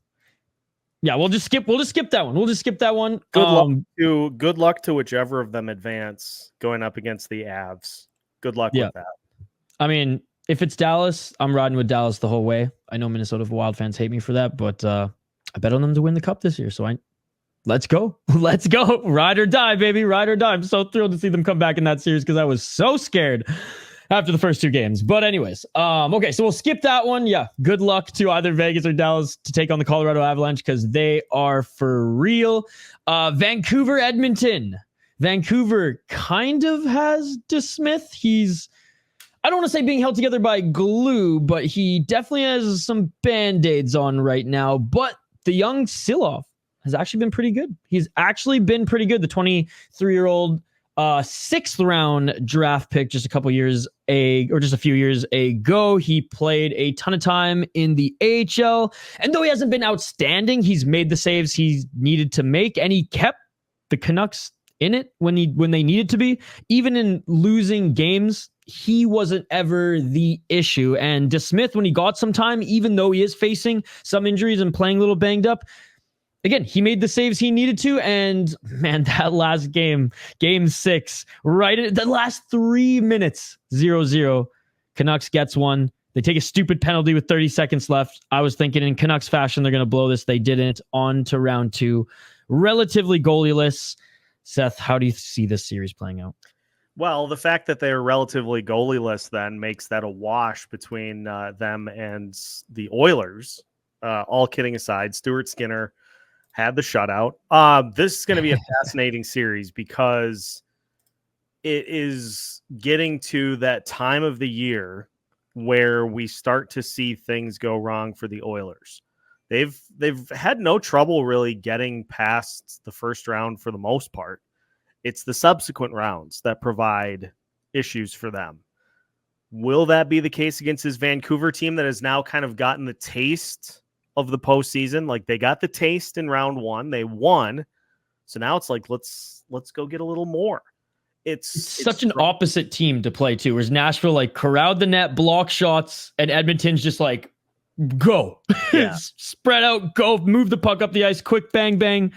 just skip that one. We'll just skip that one. Good luck to whichever of them advance going up against the Avs. Good luck with that. I mean, if it's Dallas, I'm riding with Dallas the whole way. I know Minnesota Wild fans hate me for that, but I bet on them to win the cup this year. So let's go. Let's go. Ride or die, baby. Ride or die. I'm so thrilled to see them come back in that series, because I was so scared after the first two games. But anyways, okay, so we'll skip that one. Yeah, good luck to either Vegas or Dallas to take on the Colorado Avalanche, because they are for real. Vancouver, Edmonton. Vancouver kind of has DeSmith. He's, I don't want to say being held together by glue, but he definitely has some Band-Aids on right now. But the young Silov has actually been pretty good. He's actually been pretty good. The 23-year-old sixth round draft pick just a few years ago. He played a ton of time in the AHL, and though he hasn't been outstanding, he's made the saves he needed to make, and he kept the Canucks in it when they needed to be. Even in losing games, he wasn't ever the issue. And DeSmith, when he got some time, even though he is facing some injuries and playing a little banged up, again, he made the saves he needed to, and man, that last game 6, right at the last 3 minutes, 0-0, Canucks gets one. They take a stupid penalty with 30 seconds left. I was thinking in Canucks fashion, they're going to blow this. They didn't. On to round 2. Relatively goalieless. Seth, how do you see this series playing out? Well, the fact that they're relatively goalieless then makes that a wash between them and the Oilers. All kidding aside, Stuart Skinner had the shutout. This is going to be a fascinating series because it is getting to that time of the year where we start to see things go wrong for the Oilers. They've had no trouble really getting past the first round for the most part. It's the subsequent rounds that provide issues for them. Will that be the case against this Vancouver team that has now kind of gotten the taste of the postseason? Like, they got the taste in round 1, they won. So now it's like, let's go get a little more. It's such an opposite team to play to. Whereas Nashville like corralled the net, block shots, and Edmonton's just like, go. Yeah. Spread out, go, move the puck up the ice, quick bang, bang.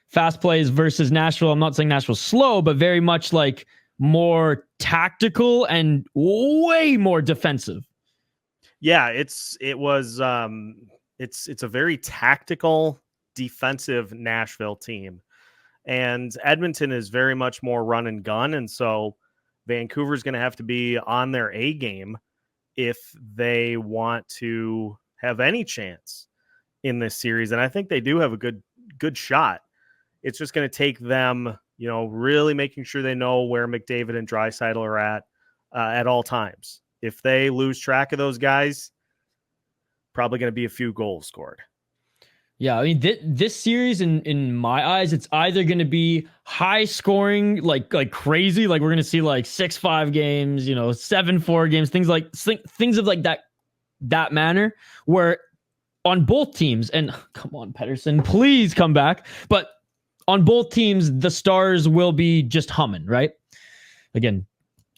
Fast plays versus Nashville. I'm not saying Nashville's slow, but very much like more tactical and way more defensive. Yeah, it's a very tactical defensive Nashville team. And Edmonton is very much more run and gun. And so Vancouver's going to have to be on their A game if they want to have any chance in this series. And I think they do have a good shot. It's just going to take them, really making sure they know where McDavid and Draisaitl are at all times. If they lose track of those guys, probably going to be a few goals scored. Yeah, I mean, this series, in my eyes, it's either going to be high scoring, like crazy, like we're going to see like 6-5 games, 7-4 games, things of like that manner, where on both teams, and come on, Pettersson, please come back, but on both teams, the stars will be just humming, right? Again,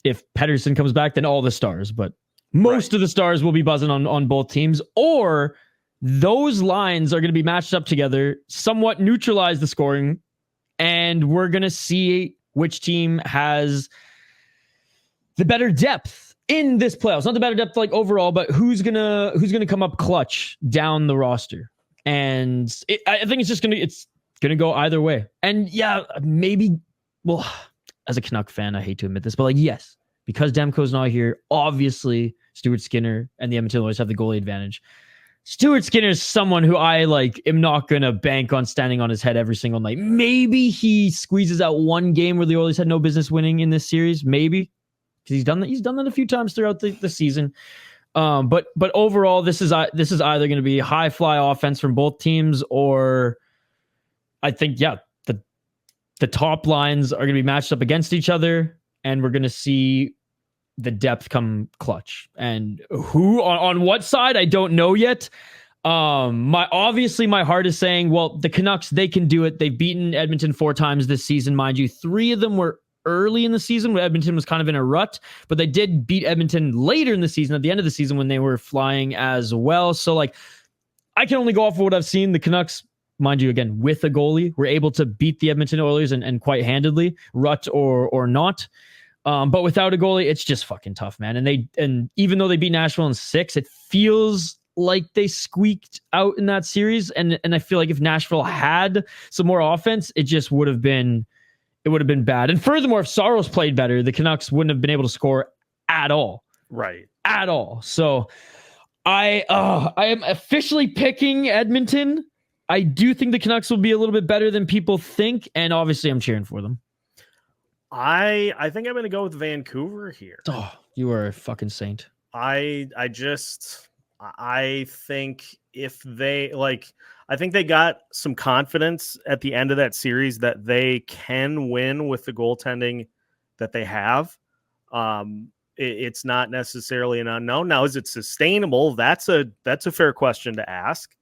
if Pettersson comes back, then all the stars, but most of the stars will be buzzing on both teams, or those lines are going to be matched up together, somewhat neutralize the scoring, and we're going to see which team has the better depth in this playoffs. Not the better depth like overall, but who's gonna come up clutch down the roster. And I think it's gonna go either way. And yeah, maybe, well, as a Canuck fan, I hate to admit this, but like, yes, because Demko's not here, obviously Stuart Skinner and the Edmonton Oilers have the goalie advantage. Stuart Skinner is someone who I am not going to bank on standing on his head every single night. Maybe he squeezes out one game where the Oilers had no business winning in this series. Maybe. Because he's done that a few times throughout the season. But overall, this is either going to be high fly offense from both teams, or I think, the top lines are going to be matched up against each other, and we're going to see the depth come clutch. And who on what side, I don't know yet. My heart is saying, well, the Canucks, they can do it. They've beaten Edmonton 4 times this season, mind you. 3 of them were early in the season when Edmonton was kind of in a rut, but they did beat Edmonton later in the season, at the end of the season, when they were flying as well. So I can only go off of what I've seen. The Canucks, mind you, again, with a goalie, were able to beat the Edmonton Oilers and quite handedly, rut or not. But without a goalie, it's just fucking tough, man. And even though they beat Nashville in 6, it feels like they squeaked out in that series. And I feel like if Nashville had some more offense, it just would have been bad. And furthermore, if Saros played better, the Canucks wouldn't have been able to score at all. Right. At all. So I am officially picking Edmonton. I do think the Canucks will be a little bit better than people think, and obviously I'm cheering for them. I think I'm going to go with Vancouver here. Oh, you are a fucking saint. I think if they I think they got some confidence at the end of that series that they can win with the goaltending that they have. It's not necessarily an unknown. Now, is it sustainable? That's a fair question to ask,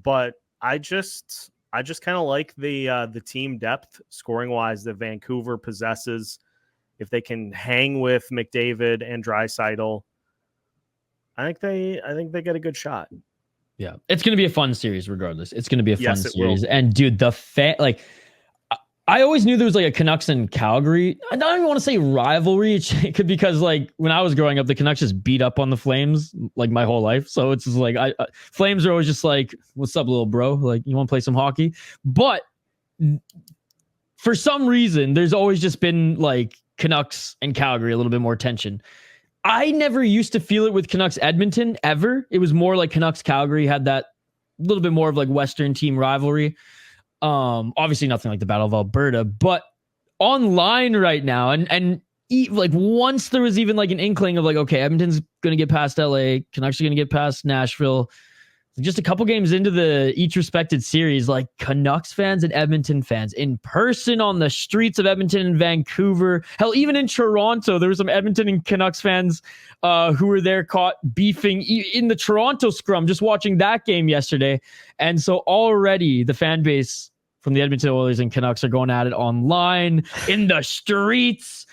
but I just kind of like the team depth scoring wise that Vancouver possesses. If they can hang with McDavid and Draisaitl, I think they get a good shot. Yeah, it's going to be a fun series regardless. It's going to be a fun series. Will. And dude, I always knew there was like a Canucks and Calgary. I don't even want to say rivalry. It could because like when I was growing up, the Canucks just beat up on the Flames like my whole life. So it's just like Flames are always just like, "What's up, little bro? Like, you want to play some hockey?" But for some reason, there's always just been like Canucks and Calgary, a little bit more tension. I never used to feel it with Canucks Edmonton ever. It was more like Canucks Calgary had that little bit more of like Western team rivalry. Obviously nothing like the Battle of Alberta, but online right now, and like once there was even like an inkling of like, okay, Edmonton's going to get past LA, Canucks are going to get past Nashville. Just a couple games into the each respected series, like Canucks fans and Edmonton fans in person on the streets of Edmonton and Vancouver, hell, even in Toronto, there were some Edmonton and Canucks fans who were there caught beefing in the Toronto scrum, just watching that game yesterday. And so already the fan base from the Edmonton Oilers and Canucks are going at it online, in the streets.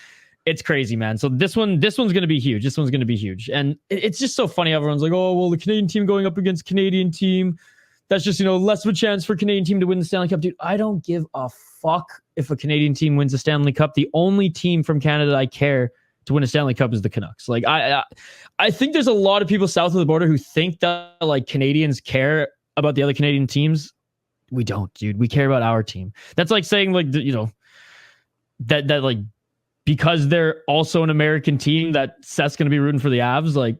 It's crazy, man. So this one's going to be huge. This one's going to be huge. And it's just so funny. Everyone's like, oh, well, the Canadian team going up against Canadian team. That's just, less of a chance for Canadian team to win the Stanley Cup. Dude, I don't give a fuck if a Canadian team wins the Stanley Cup. The only team from Canada I care to win a Stanley Cup is the Canucks. Like, I think there's a lot of people south of the border who think that, like, Canadians care about the other Canadian teams. We don't, dude. We care about our team. That's like saying, like, that like, because they're also an American team, that Seth's going to be rooting for the Avs. Like,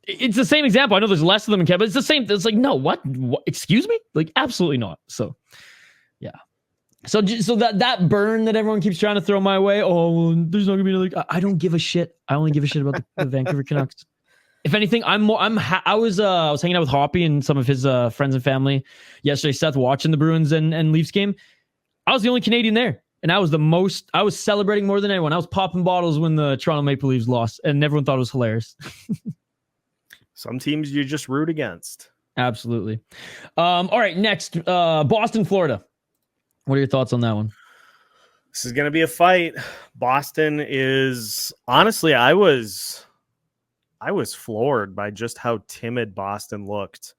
it's the same example. I know there's less of them in Canada, but it's the same. It's like, no, what? Excuse me? Like, absolutely not. So, yeah. So that burn that everyone keeps trying to throw my way. Oh, well, there's not going to be another. I don't give a shit. I only give a shit about the Vancouver Canucks. If anything, I was hanging out with Hoppy and some of his friends and family yesterday. Seth watching the Bruins and Leafs game. I was the only Canadian there. And I was celebrating more than anyone. I was popping bottles when the Toronto Maple Leafs lost, and everyone thought it was hilarious. Some teams you just root against. Absolutely. All right, next, Boston, Florida. What are your thoughts on that one? This is going to be a fight. Boston is, honestly, I was floored by just how timid Boston looked,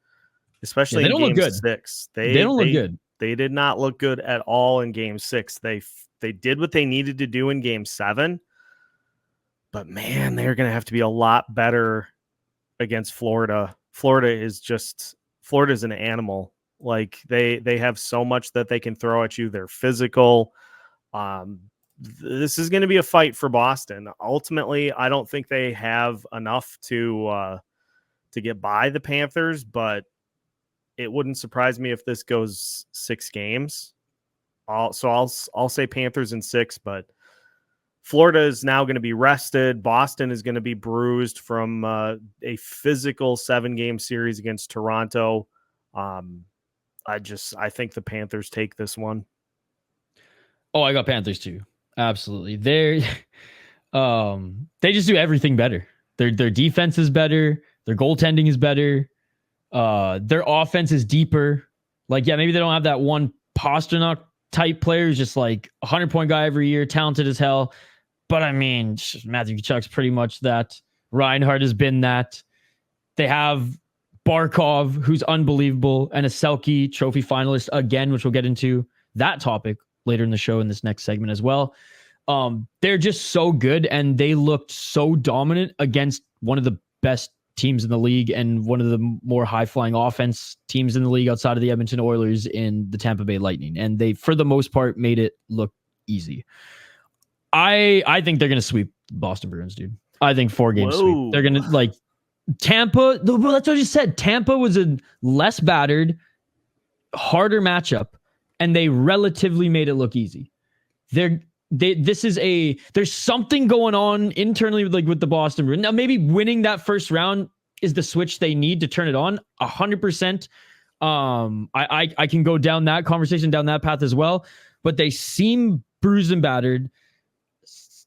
especially in Game 6. They don't look good. They did not look good at all in Game 6. They did what they needed to do in Game 7. But, man, they're going to have to be a lot better against Florida. Florida's an animal. Like, they have so much that they can throw at you. They're physical. This is going to be a fight for Boston. Ultimately, I don't think they have enough to get by the Panthers, but it wouldn't surprise me if this goes 6 games. I'll say Panthers in 6, but Florida is now going to be rested. Boston is going to be bruised from a physical 7-game series against Toronto. I think the Panthers take this one. Oh, I got Panthers too. Absolutely. They just do everything better. Their defense is better. Their goaltending is better. Their offense is deeper. Like, yeah, maybe they don't have that one Pasternak type player who's just like 100-point guy every year, talented as hell. But I mean, Matthew Tkachuk's pretty much that. Reinhart has been that. They have Barkov, who's unbelievable, and a Selke trophy finalist again, which we'll get into that topic later in the show in this next segment as well. They're just so good, and they looked so dominant against one of the best teams in the league and one of the more high-flying offense teams in the league outside of the Edmonton Oilers in the Tampa Bay Lightning. And they, for the most part, made it look easy. I think they're going to sweep Boston Bruins, dude. I think 4-game sweep. They're going to, like, Tampa, well, that's what I just said. Tampa was a less battered, harder matchup, and they relatively made it look easy. There's something going on internally with the Boston Bruins. Now, maybe winning that first round is the switch they need to turn it on 100%. I can go down that conversation, down that path as well, but they seem bruised and battered.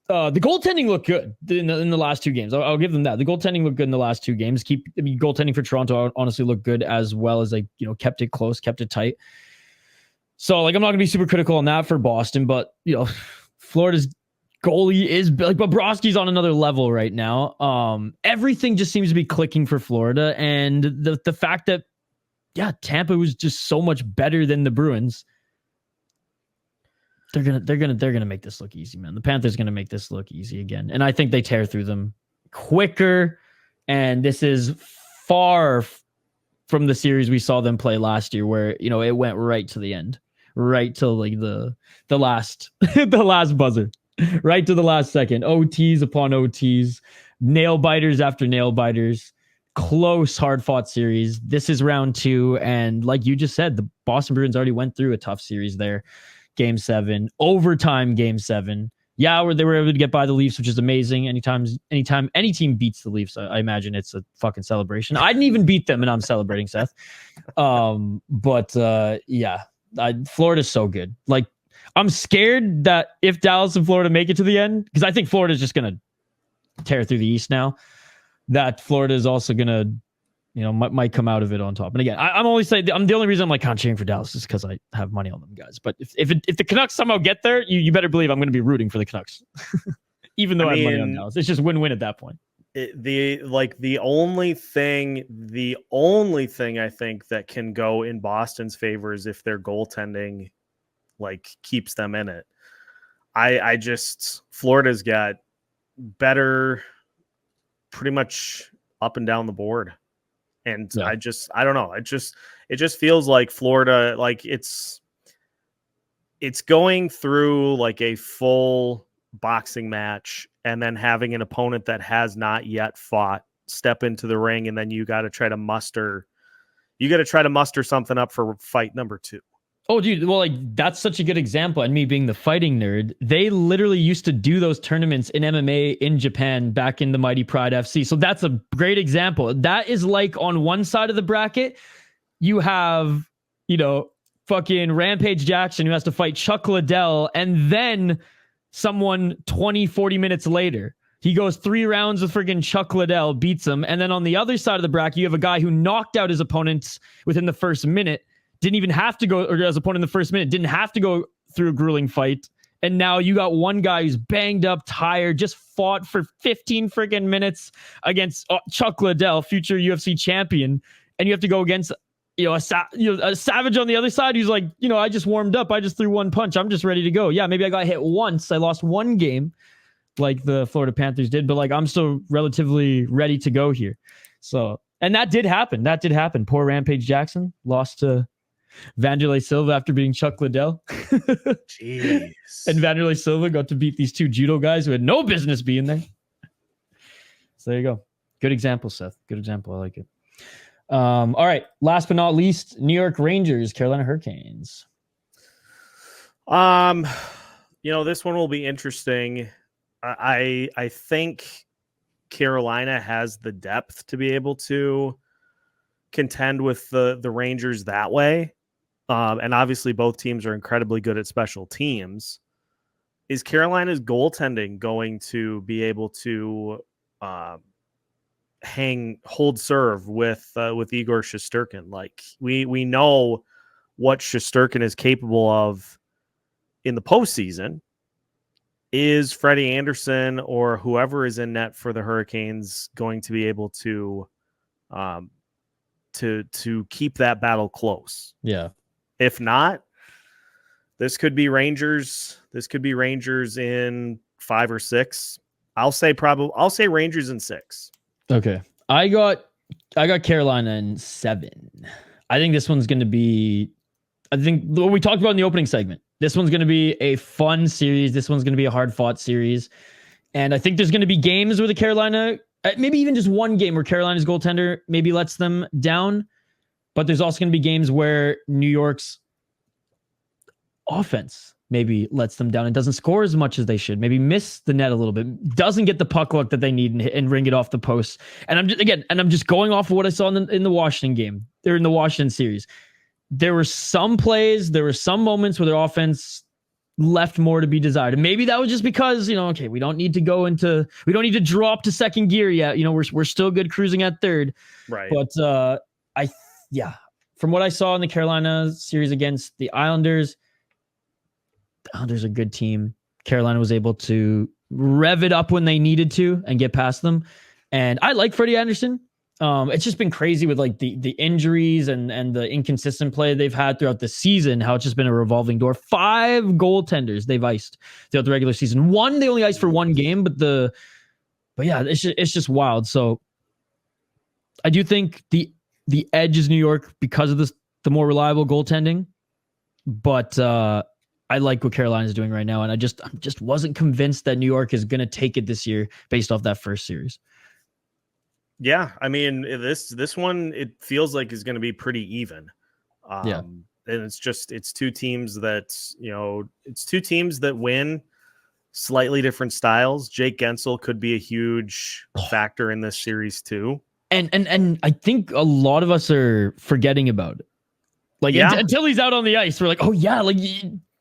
The goaltending looked good in the last 2 games. I'll give them that. The goaltending looked good in the last 2 games. Goaltending for Toronto honestly looked good as well, as kept it close, kept it tight. So I'm not going to be super critical on that for Boston, but Florida's goalie is like Bobrovsky's on another level right now. Everything just seems to be clicking for Florida, and the fact that Tampa was just so much better than the Bruins. They're gonna make this look easy, man. The Panthers gonna make this look easy again, and I think they tear through them quicker. And this is far from the series we saw them play last year, where it went right to the end, right till like the last the last buzzer, right to the last second. OTs upon OTs, nail biters after nail biters. Close, hard-fought series. This is round 2, and like you just said, the Boston Bruins already went through a tough series there. Game 7, overtime Game 7. Yeah, where they were able to get by the Leafs, which is amazing. Anytime any team beats the Leafs, I imagine it's a fucking celebration. I didn't even beat them, and I'm celebrating, Seth. Yeah, Florida's so good. Like, I'm scared that if Dallas and Florida make it to the end, because I think Florida's just going to tear through the East now, that Florida is also going to, might come out of it on top. And again, I'm only saying, the only reason I'm like kind of cheering for Dallas is because I have money on them guys. But if the Canucks somehow get there, you better believe I'm going to be rooting for the Canucks, even though I have money on Dallas. It's just win-win at that point. The only thing I think that can go in Boston's favor is if their goaltending like keeps them in it. I just Florida's got better pretty much up and down the board. And yeah. I don't know. It just feels like Florida, like it's going through like a full boxing match and then having an opponent that has not yet fought step into the ring. And then you got to try to muster something up for fight number 2. Oh, dude. Well, like that's such a good example. And me being the fighting nerd, they literally used to do those tournaments in MMA in Japan back in the Mighty Pride FC. So that's a great example. That is like on one side of the bracket, you have, fucking Rampage Jackson who has to fight Chuck Liddell. And then someone 20, 40 minutes later, he goes 3 rounds with friggin' Chuck Liddell, beats him. And then on the other side of the bracket, you have a guy who knocked out his opponents within the first minute. Didn't even have to go, or his opponent in the first minute, didn't have to go through a grueling fight. And now you got one guy who's banged up, tired, just fought for 15 friggin' minutes against Chuck Liddell, future UFC champion. And you have to go against, a savage on the other side who's like, I just warmed up. I just threw one punch. I'm just ready to go. Yeah, maybe I got hit once. I lost one game like the Florida Panthers did, but like I'm still relatively ready to go here. So, and that did happen. Poor Rampage Jackson lost to Vanderlei Silva after beating Chuck Liddell. Jeez. And Vanderlei Silva got to beat these 2 judo guys who had no business being there. So there you go. Good example, Seth. Good example. I like it. All right. Last but not least, New York Rangers, Carolina Hurricanes. This one will be interesting. I think Carolina has the depth to be able to contend with the Rangers that way. And obviously both teams are incredibly good at special teams. Is Carolina's goaltending going to be able to hold serve with Igor Shesterkin? Like we know what Shesterkin is capable of in the postseason. Is Freddie Anderson or whoever is in net for the Hurricanes going to be able to keep that battle close? Yeah. If not, this could be Rangers. This could be Rangers in 5 or 6. I'll say Rangers in 6. Okay. I got Carolina in 7. I think this one's going to be, what we talked about in the opening segment. This one's going to be a fun series. This one's going to be a hard-fought series. And I think there's going to be games where the Carolina, maybe even just one game where Carolina's goaltender maybe lets them down. But there's also going to be games where New York's offense maybe lets them down and doesn't score as much as they should. Maybe miss the net a little bit, doesn't get the puck luck that they need and ring it off the post. And I'm just going off of what I saw in the Washington game. They're in the Washington series. There were some plays, there were some moments where their offense left more to be desired. And maybe that was just because, we don't need to drop to second gear yet. We're still good cruising at third. Right. But from what I saw in the Carolina series against the Islanders are a good team. Carolina was able to rev it up when they needed to and get past them. And I like Freddie Anderson. It's just been crazy with like the injuries and the inconsistent play they've had throughout the season, how it's just been a revolving door. 5 goaltenders they've iced throughout the regular season. One they only iced for 1 game, but yeah, it's just wild. So I do think the edge is New York because of the more reliable goaltending, but I like what Carolina is doing right now, and I just wasn't convinced that New York is going to take it this year based off that first series. Yeah, I mean, this one, it feels like is going to be pretty even. Yeah. And it's 2 teams that, it's 2 teams that win slightly different styles. Jake Gensel could be a huge factor in this series too. And I think a lot of us are forgetting about it. Like until he's out on the ice, we're like, oh yeah, like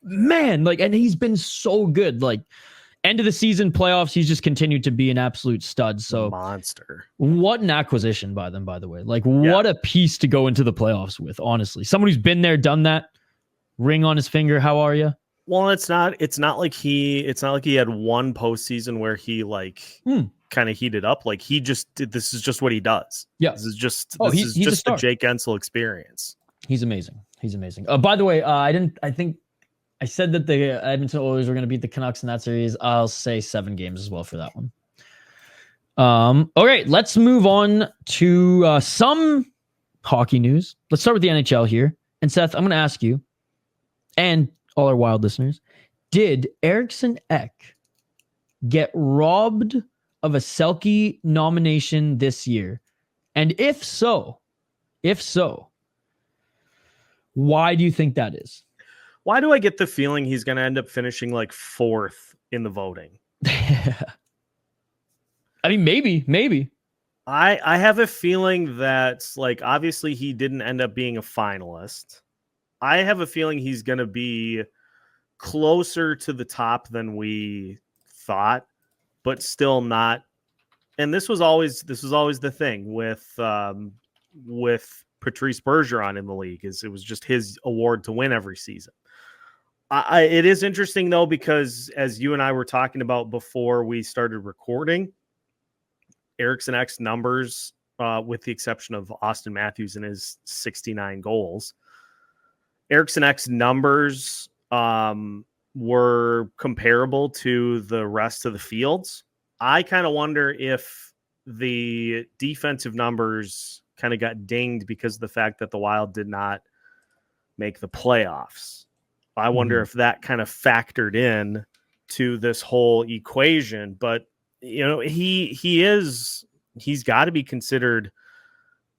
man, like, and he's been so good. Like end of the season playoffs, he's just continued to be an absolute stud. So monster. What an acquisition by them, by the way. Like what a piece to go into the playoffs with, honestly. Someone who's been there, done that, ring on his finger. How are you? Well, it's not like he had one postseason where he like kind of heated up. Like he just did. This is just what he does. Yeah. This is just he's the Jake Gensel experience. He's amazing. He's amazing. By the way, I think I said that the Edmonton Oilers were going to beat the Canucks in that series. I'll say 7 games as well for that one. All right, let's move on to some hockey news. Let's start with the NHL here. And Seth, I'm going to ask you, and all our Wild listeners, did Eriksson Ek get robbed of a Selke nomination this year? And if so, why do you think that is? Why do I get the feeling he's going to end up finishing like 4th in the voting? I mean, maybe. I have a feeling that, like, obviously he didn't end up being a finalist. I have a feeling he's going to be closer to the top than we thought, but still not. And this was always the thing with Patrice Bergeron in the league, is it was just his award to win every season. It is interesting though, because as you and I were talking about before we started recording, Eriksson Ek's numbers, with the exception of Austin Matthews and his 69 goals, Eriksson Ek's numbers were comparable to the rest of the fields. I kind of wonder if the defensive numbers kind of got dinged because of the fact that the Wild did not make the playoffs. I wonder if that kind of factored in to this whole equation. But he's got to be considered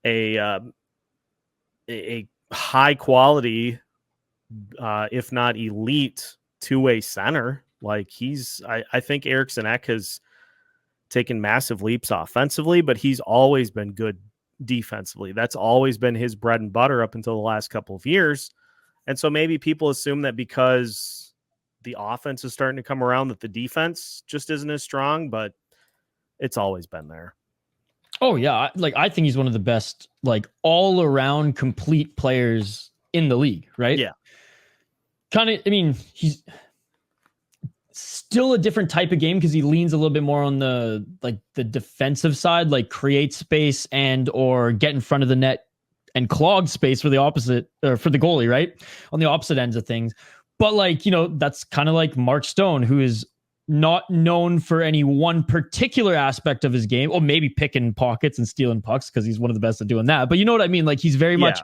a high quality, if not elite, two-way center. Like I think Eriksson Ek has taken massive leaps offensively, but he's always been good defensively. That's always been his bread and butter up until the last couple of years. And so maybe people assume that because the offense is starting to come around, that the defense just isn't as strong, but it's always been there. Oh yeah. I think he's one of the best, like, all around complete players in the league, right? Yeah. He's still a different type of game because he leans a little bit more on the defensive side, like create space and or get in front of the net and clog space for the opposite, or for the goalie, right? On the opposite ends of things. But that's kind of like Mark Stone, who is not known for any one particular aspect of his game, or maybe picking pockets and stealing pucks, because he's one of the best at doing that. But you know what I mean? Like, he's very much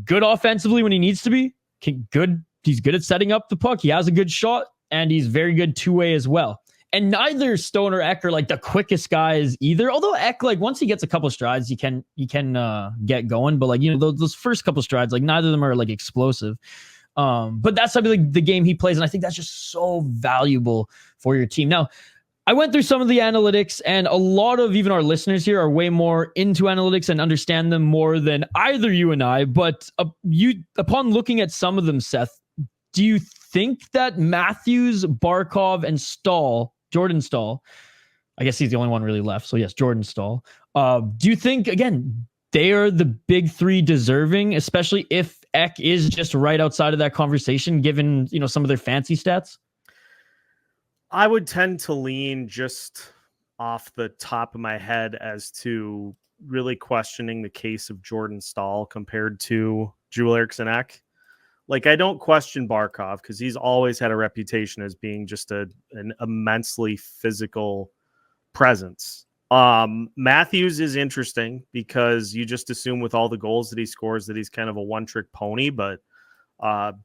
good offensively when he needs to be. He's good at setting up the puck. He has a good shot, and he's very good two-way as well. And neither Stone or Ek are like the quickest guys either. Although Ek, like, once he gets a couple strides, he can get going. But those first couple strides, like, neither of them are like explosive. But that's something like the game he plays, and I think that's just so valuable for your team. Now, I went through some of the analytics, and a lot of even our listeners here are way more into analytics and understand them more than either you and I. But upon looking at some of them, Seth, do you think that Matthews, Barkov, and Jordan Staal, I guess he's the only one really left, so yes, Jordan Staal, do you think, again, they are the big three deserving, especially if Ek is just right outside of that conversation, given some of their fancy stats? I would tend to lean just off the top of my head as to really questioning the case of Jordan Staal compared to Eriksson Ek. Like, I don't question Barkov because he's always had a reputation as being just an immensely physical presence. Matthews is interesting because you just assume with all the goals that he scores that he's kind of a one-trick pony, but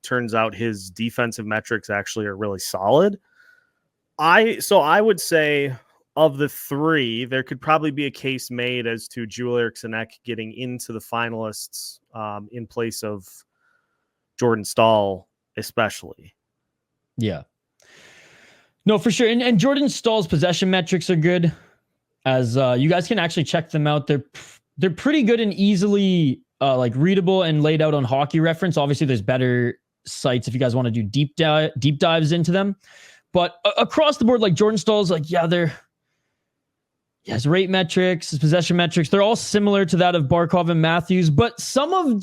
turns out his defensive metrics actually are really solid. So I would say of the three, there could probably be a case made as to Eriksson Ek getting into the finalists in place of Jordan Staal, especially. Yeah. No, for sure. And Jordan Stahl's possession metrics are good, as you guys can actually check them out. They're pretty good and easily like readable and laid out on Hockey Reference. Obviously, there's better sites if you guys want to do deep dives into them. But across the board, like Jordan Stahl's, like, his rate metrics, his possession metrics, they're all similar to that of Barkov and Matthews. But some of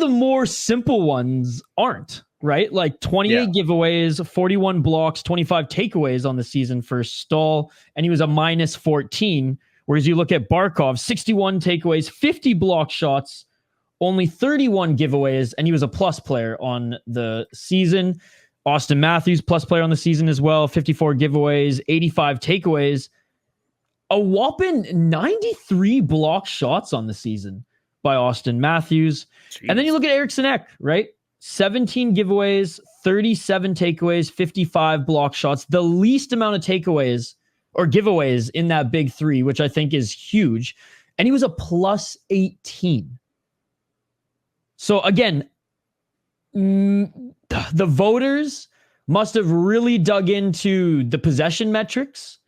the more simple ones aren't, right? Like 28 giveaways, 41 blocks, 25 takeaways on the season for Stahl, and he was a minus 14. Whereas you look at Barkov, 61 takeaways, 50 block shots, only 31 giveaways, and he was a plus player on the season. Austin Matthews, plus player on the season as well, 54 giveaways, 85 takeaways, a whopping 93 block shots on the season by Austin Matthews. Jeez. And then you look at Eriksson Ek, right? 17 giveaways, 37 takeaways, 55 block shots, the least amount of takeaways or giveaways in that big three, which I think is huge. And he was a plus 18. So again, the voters must have really dug into the possession metrics,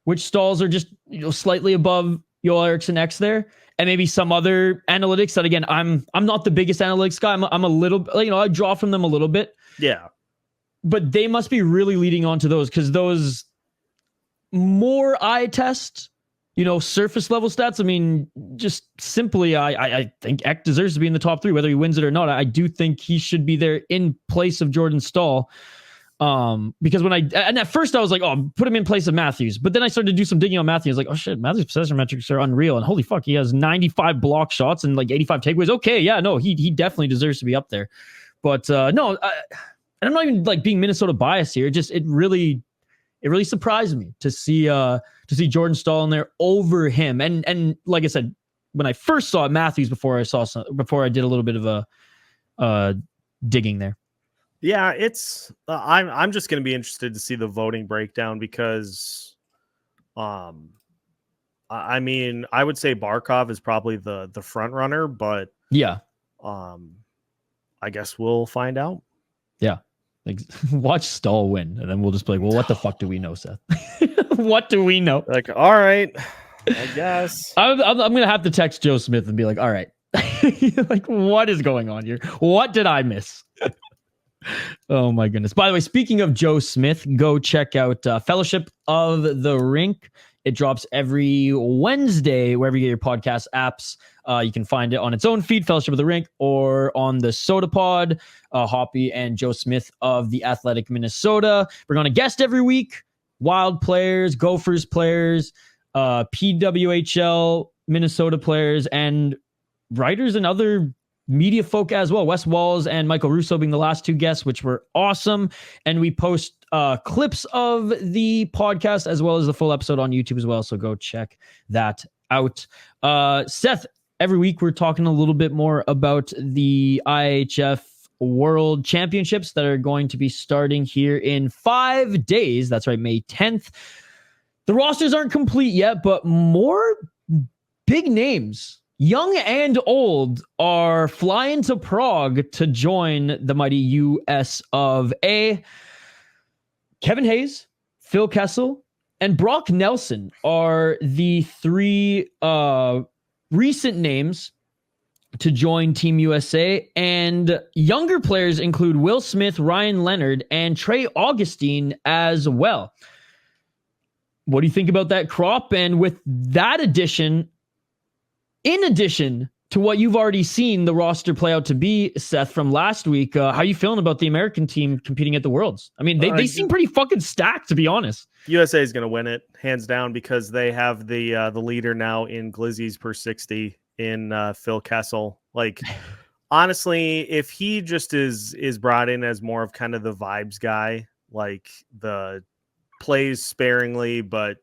which Stahls are just slightly above Eriksson Ek there. And maybe some other analytics that, again, I'm not the biggest analytics guy. I'm a little, I draw from them a little bit. Yeah. But they must be really leading on to those, because those more eye test, surface level stats. I mean, just simply, I think Ek deserves to be in the top three, whether he wins it or not. I do think he should be there in place of Jordan Staal. Because at first I was like, put him in place of Matthews. But then I started to do some digging on Matthews. Like, oh shit, Matthews' possession metrics are unreal. And holy fuck, he has 95 block shots and like 85 takeaways. Okay, yeah, no, he definitely deserves to be up there. But no, I'm not even like being Minnesota biased here. It really surprised me to see Jordan Staal in there over him. And like I said, when I first saw Matthews before I did a little bit of a digging there. Yeah, it's I'm just going to be interested to see the voting breakdown because I mean, I would say Barkov is probably the front runner, but yeah. I guess we'll find out. Yeah. Watch Stahl win, and then we'll just be like, well, what the fuck do we know, Seth? What do we know? Like, all right, I guess. I'm going to have to text Joe Smith and be like, all right, like, what is going on here? What did I miss? Oh my goodness. By the way, speaking of Joe Smith, go check out Fellowship of the Rink. It drops every Wednesday wherever you get your podcast apps. You can find it on its own feed, Fellowship of the Rink, or on the Sota Pod. Hoppy and Joe Smith of the Athletic Minnesota. We're going to guest every week. Wild players, Gophers players, PWHL Minnesota players, and writers and other media folk as well. Wes Walls and Michael Russo being the last two guests, which were awesome. And we post clips of the podcast as well as the full episode on YouTube as well. So go check that out. Seth, every week we're talking a little bit more about the IIHF World Championships that are going to be starting here in 5 days. That's right, May 10th. The rosters aren't complete yet, but more big names, young and old, are flying to Prague to join the mighty US of A. Kevin Hayes, Phil Kessel, and Brock Nelson are the three recent names to join Team USA. And younger players include Will Smith, Ryan Leonard, and Trey Augustine as well. What do you think about that crop? And with that addition, in addition to what you've already seen the roster play out to be, Seth, from last week, how are you feeling about the American team competing at the Worlds? I mean, they seem pretty fucking stacked, to be honest. USA is going to win it hands down because they have the leader now in glizzies per 60 in Phil Kessel. Like, honestly, if he just is brought in as more of kind of the vibes guy, like the plays sparingly but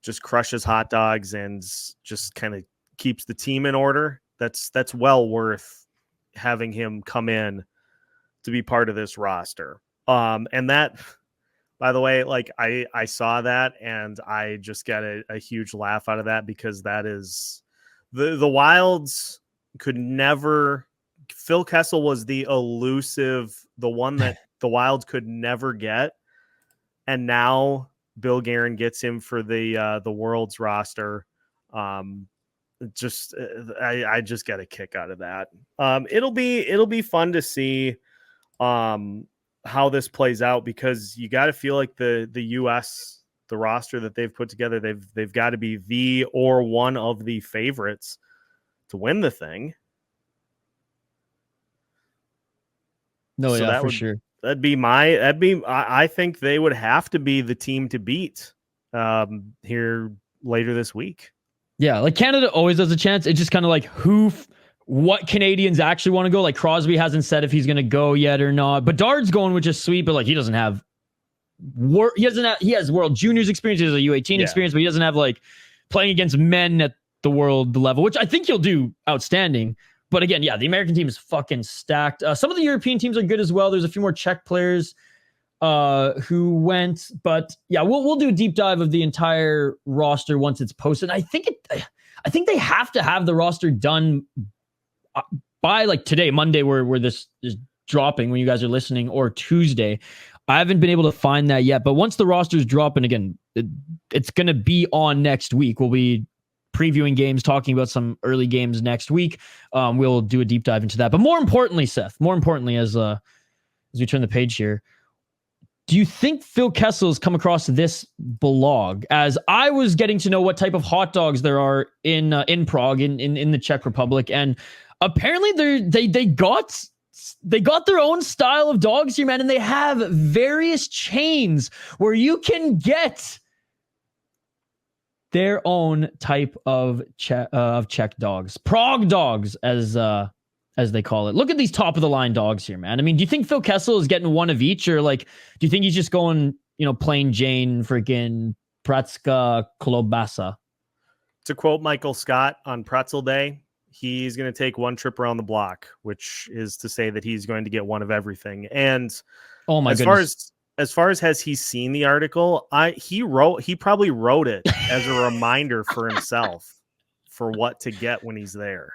just crushes hot dogs and just kind of keeps the team in order, that's well worth having him come in to be part of this roster. And that, by the way, like I saw that and I just got a huge laugh out of that, because that is the Wilds could never. Phil Kessel was the elusive, the one that the Wilds could never get, and now Bill Guerin gets him for the Worlds roster. I just get a kick out of that. It'll be fun to see how this plays out, because you got to feel like the US, the roster that they've put together, they've got to be the or one of the favorites to win the thing. No, So yeah, that for would, sure. I think they would have to be the team to beat here later this week. Yeah, like Canada always has a chance. It's just kind of like what Canadians actually want to go. Like Crosby hasn't said if he's going to go yet or not. Bedard's going, which is sweet, but like he doesn't have he has World Juniors experience, he has a U18 experience, but he doesn't have like playing against men at the world level, which I think he'll do outstanding. But again, yeah, the American team is fucking stacked. Some of the European teams are good as well. There's a few more Czech players who went, but yeah, we'll do a deep dive of the entire roster once it's posted. I think they have to have the roster done by like today, Monday, where this is dropping when you guys are listening, or Tuesday. I haven't been able to find that yet, but once the roster's dropping, again, it's going to be on next week. We'll be previewing games, talking about some early games next week. We'll do a deep dive into that. But more importantly, Seth, as we turn the page here, do you think Phil Kessel has come across this blog? As I was getting to know what type of hot dogs there are in Prague, in the Czech Republic, and apparently they got their own style of dogs here, man, and they have various chains where you can get their own type of Czech dogs, Prague dogs, as they call it. Look at these top of the line dogs here, man. I mean, do you think Phil Kessel is getting one of each, or like, do you think he's just going, plain Jane, freaking Pratska Klobasa? To quote Michael Scott on Pretzel Day, he's going to take one trip around the block, which is to say that he's going to get one of everything. And oh my goodness. As far as has he seen the article, he probably wrote it as a reminder for himself for what to get when he's there.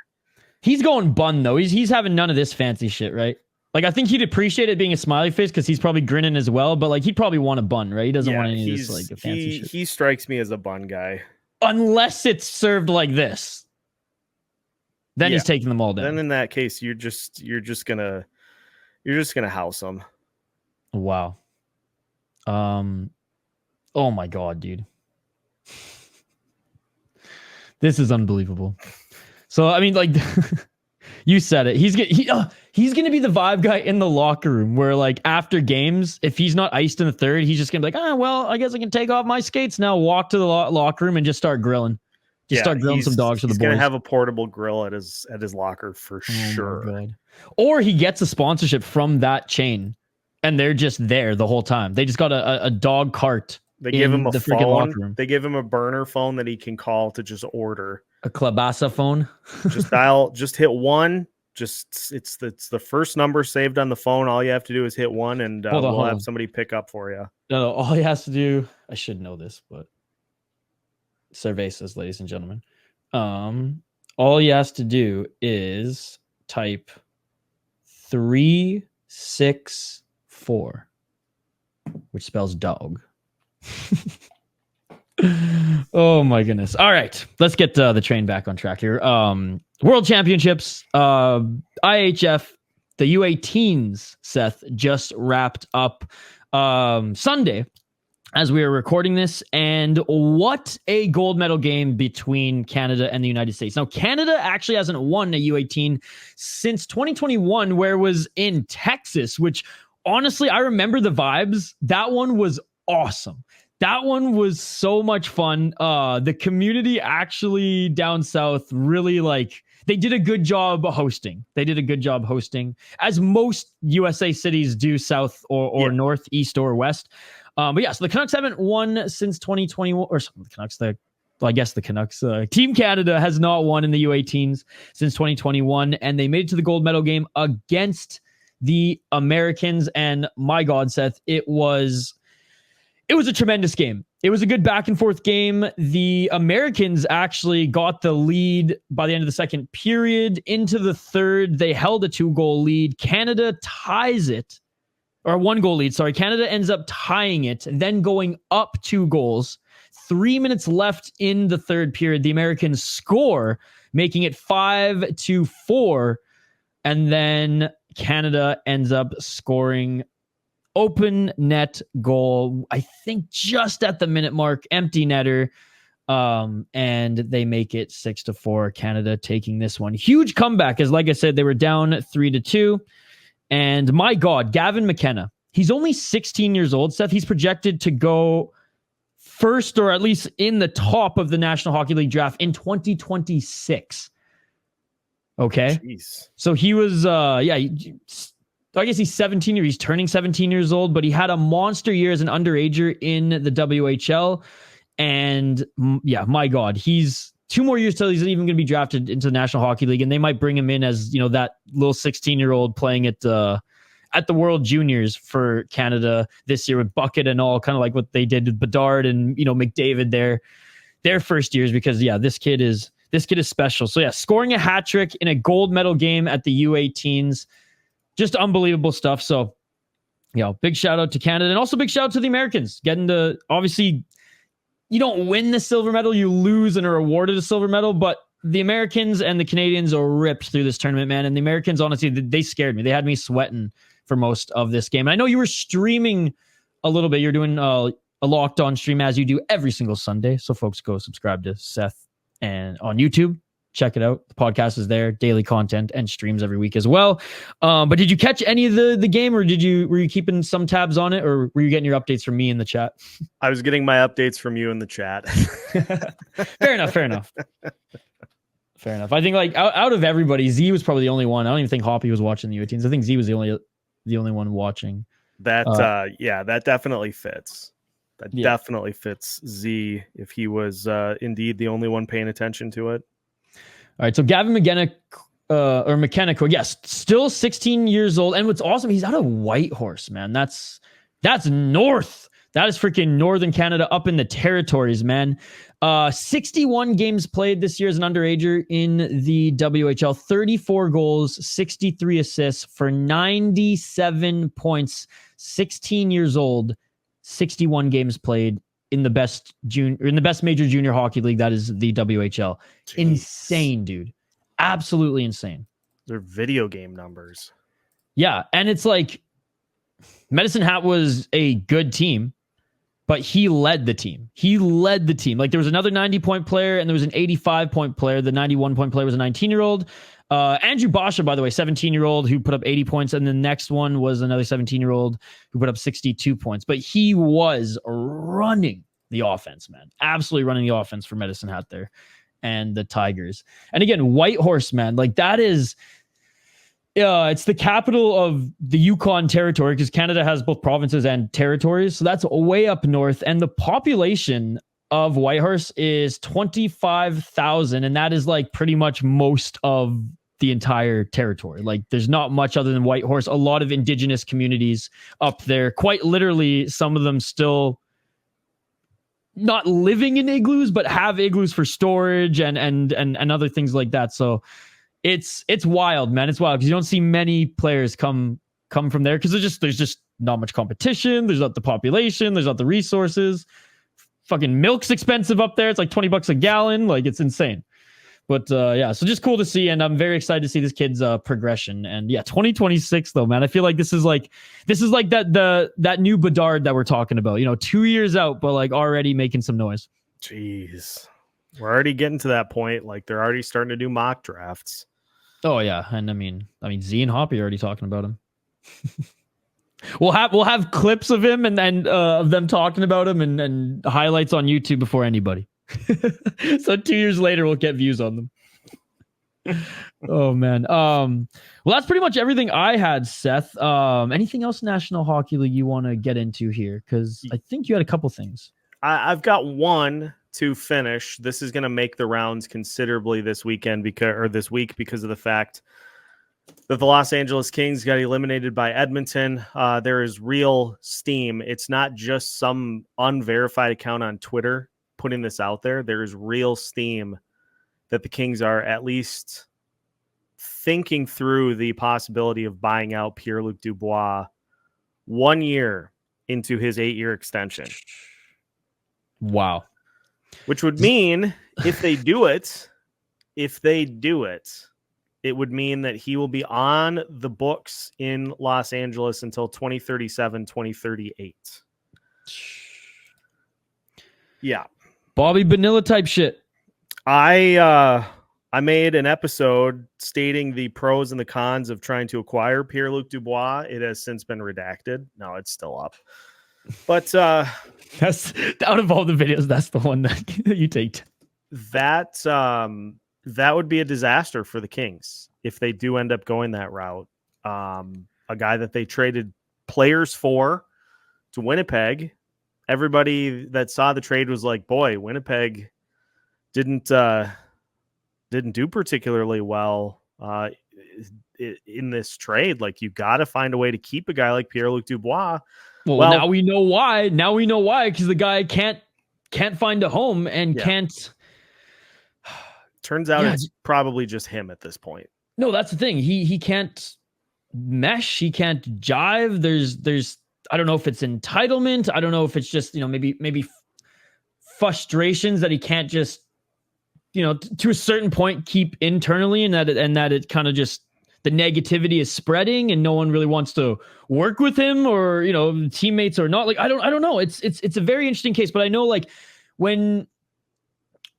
He's going bun though. He's having none of this fancy shit, right? Like I think he'd appreciate it being a smiley face because he's probably grinning as well. But like he'd probably want a bun, right? He doesn't want any of this like fancy shit. He strikes me as a bun guy, unless it's served like this. Then he's taking them all down. Then in that case, you're just gonna house him. Wow. Oh my God, dude. This is unbelievable. So, I mean, like, you said it. He's going to be the vibe guy in the locker room where, like, after games, if he's not iced in the third, he's just going to be like, well, I guess I can take off my skates now, walk to the locker room and just start grilling. Start grilling some dogs for the boys. He's going to have a portable grill at his locker for sure. Or he gets a sponsorship from that chain. And they're just there the whole time. They just got a dog cart. They give him a phone. They give him a burner phone that he can call to just order. A Klobasa phone. Just hit one. It's the first number saved on the phone. All you have to do is hit one, and we'll have somebody pick up for you. No, all he has to do. I should know this, but cervezas, ladies and gentlemen. All he has to do is type 364, which spells dog. Oh my goodness. All right, let's get the train back on track here. World Championships, IIHF, the U18s, Seth, just wrapped up Sunday. as we are recording this. And what a gold medal game between Canada and the United States. Now, Canada actually hasn't won a U18 since 2021, where it was in Texas, which honestly, I remember the vibes. That one was awesome. That one was so much fun. The community actually down south really they did a good job hosting. As most USA cities do, south or north, east or west. But yeah, so the Canucks haven't won since 2021, or the Canucks, the Canucks, Team Canada has not won in the U18s since 2021, and they made it to the gold medal game against the Americans. And my God, Seth, it was a tremendous game. It was a good back and forth game. The Americans actually got the lead by the end of the second period. Into the third, they held a 2-goal lead. Canada ties it, or 1-goal lead. Sorry, Canada ends up tying it, then going up 2 goals. 3 minutes left in the third period. The Americans score, making it 5-4, and then Canada ends up scoring open net goal, I think just at the minute mark, empty netter. And they make it 6-4. Canada taking this one. Huge comeback, as like I said, they were down 3-2. And my God, Gavin McKenna, he's only 16 years old, Seth. He's projected to go first, or at least in the top of the National Hockey League draft in 2026. Okay. Jeez. So he was, I guess he's 17 he's turning 17 years old, but he had a monster year as an underager in the WHL. And yeah, my God, he's 2 more years till he's even going to be drafted into the National Hockey League. And they might bring him in as, that little 16-year-old playing at the World Juniors for Canada this year with bucket and all, kind of like what they did with Bedard and, McDavid their first years, because this kid is special. So yeah, scoring a hat trick in a gold medal game at the U18s. Just unbelievable stuff. So, big shout out to Canada, and also big shout out to the Americans getting the, obviously, you don't win the silver medal, you lose and are awarded a silver medal, but the Americans and the Canadians are ripped through this tournament, man. And the Americans, honestly, they scared me. They had me sweating for most of this game. And I know you were streaming a little bit. You're doing a Locked On stream, as you do every single Sunday. So folks, go subscribe to Seth and on YouTube. Check it out. The podcast is there, daily content and streams every week as well. But did you catch any of the game, or were you keeping some tabs on it, or were you getting your updates from me in the chat? I was getting my updates from you in the chat. Fair enough. I think out of everybody, Z was probably the only one. I don't even think Hoppy was watching the U18s. I think Z was the only one watching. That that definitely fits. That definitely fits Z if he was indeed the only one paying attention to it. All right, so Gavin McKenna, yes, still 16 years old. And what's awesome, he's out of Whitehorse, man. That's north. That is freaking northern Canada, up in the territories, man. 61 games played this year as an underager in the WHL. 34 goals, 63 assists for 97 points. 16 years old, 61 games played in the best major junior hockey league, that is the WHL. Jeez. Insane, dude. Absolutely insane. They're video game numbers. Yeah, and it's like Medicine Hat was a good team, but he led the team. Like, there was another 90-point player and there was an 85-point player. The 91-point player was a 19-year-old. Andrew Basha, by the way, 17-year-old who put up 80 points. And the next one was another 17-year-old who put up 62 points. But he was running the offense, man. Absolutely running the offense for Medicine Hat there and the Tigers. And again, Whitehorse, man, like that is... it's the capital of the Yukon territory, because Canada has both provinces and territories. So that's way up north. And the population of Whitehorse is 25,000. And that is like pretty much most of the entire territory. Like, there's not much other than Whitehorse. A lot of indigenous communities up there, quite literally, some of them still not living in igloos, but have igloos for storage and other things like that. So it's wild, man. It's wild because you don't see many players come from there, because there's just not much competition. There's not the population. There's not the resources. Fucking milk's expensive up there. It's like $20 a gallon. Like, it's insane. But yeah, so just cool to see, and I'm very excited to see this kid's progression. And yeah, 2026 though, man. I feel like this is like that new Bedard that we're talking about. 2 years out, but like already making some noise. Jeez, we're already getting to that point. Like they're already starting to do mock drafts. Oh yeah, and I mean Z and Hoppy are already talking about him. We'll have clips of him and of them talking about him and highlights on YouTube before anybody. So 2 years later, we'll get views on them. Oh man. Well, that's pretty much everything I had, Seth. Anything else National Hockey League you want to get into here? Because I think you had a couple things. I've got one to finish. This is going to make the rounds considerably this weekend this week because of the fact that the Los Angeles Kings got eliminated by Edmonton. There is real steam. It's not just some unverified account on Twitter putting this out there. There is real steam that the Kings are at least thinking through the possibility of buying out Pierre-Luc Dubois 1 year into his 8-year extension. Wow. Which would mean if they do it, it would mean that he will be on the books in Los Angeles until 2037, 2038. Yeah. Bobby Bonilla type shit. I made an episode stating the pros and the cons of trying to acquire Pierre-Luc Dubois. It has since been redacted. No, it's still up. But that's out of all the videos, that's the one that you take. That would be a disaster for the Kings if they do end up going that route. A guy that they traded players for to Winnipeg. Everybody that saw the trade was like, boy, Winnipeg didn't do particularly well in this trade. Like, you got to find a way to keep a guy like Pierre-Luc Dubois. Well, now we know why. Because the guy can't find a home and can't. Turns out it's probably just him at this point. No, that's the thing. He can't mesh. He can't jive. There's I don't know if it's entitlement. I don't know if it's just, maybe frustrations that he can't just, to a certain point keep internally, and that it kind of just, the negativity is spreading and no one really wants to work with him, or, teammates or not. Like, I don't know. It's a very interesting case, but I know, like, when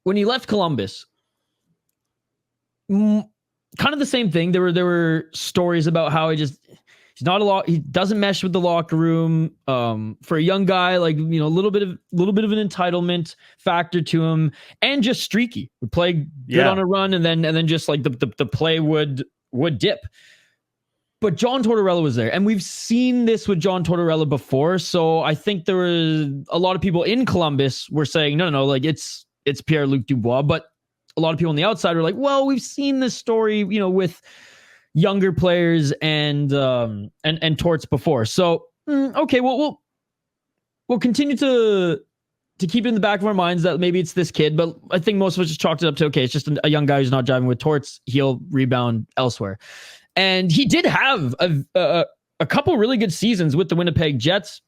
he left Columbus, kind of the same thing. There were stories about how he's not he doesn't mesh with the locker room. For a young guy, like, a little bit of an entitlement factor to him, and just streaky. Would play good on a run, and then just like the play would dip. But John Tortorella was there, and we've seen this with John Tortorella before. So I think there were a lot of people in Columbus were saying, no, like it's Pierre-Luc Dubois. But a lot of people on the outside were like, well, we've seen this story, with younger players and Torts before. So okay, well, we'll continue to keep it in the back of our minds that maybe it's this kid. But I think most of us just chalked it up to, okay, it's just a young guy who's not driving with Torts. He'll rebound elsewhere. And he did have a couple really good seasons with the Winnipeg Jets,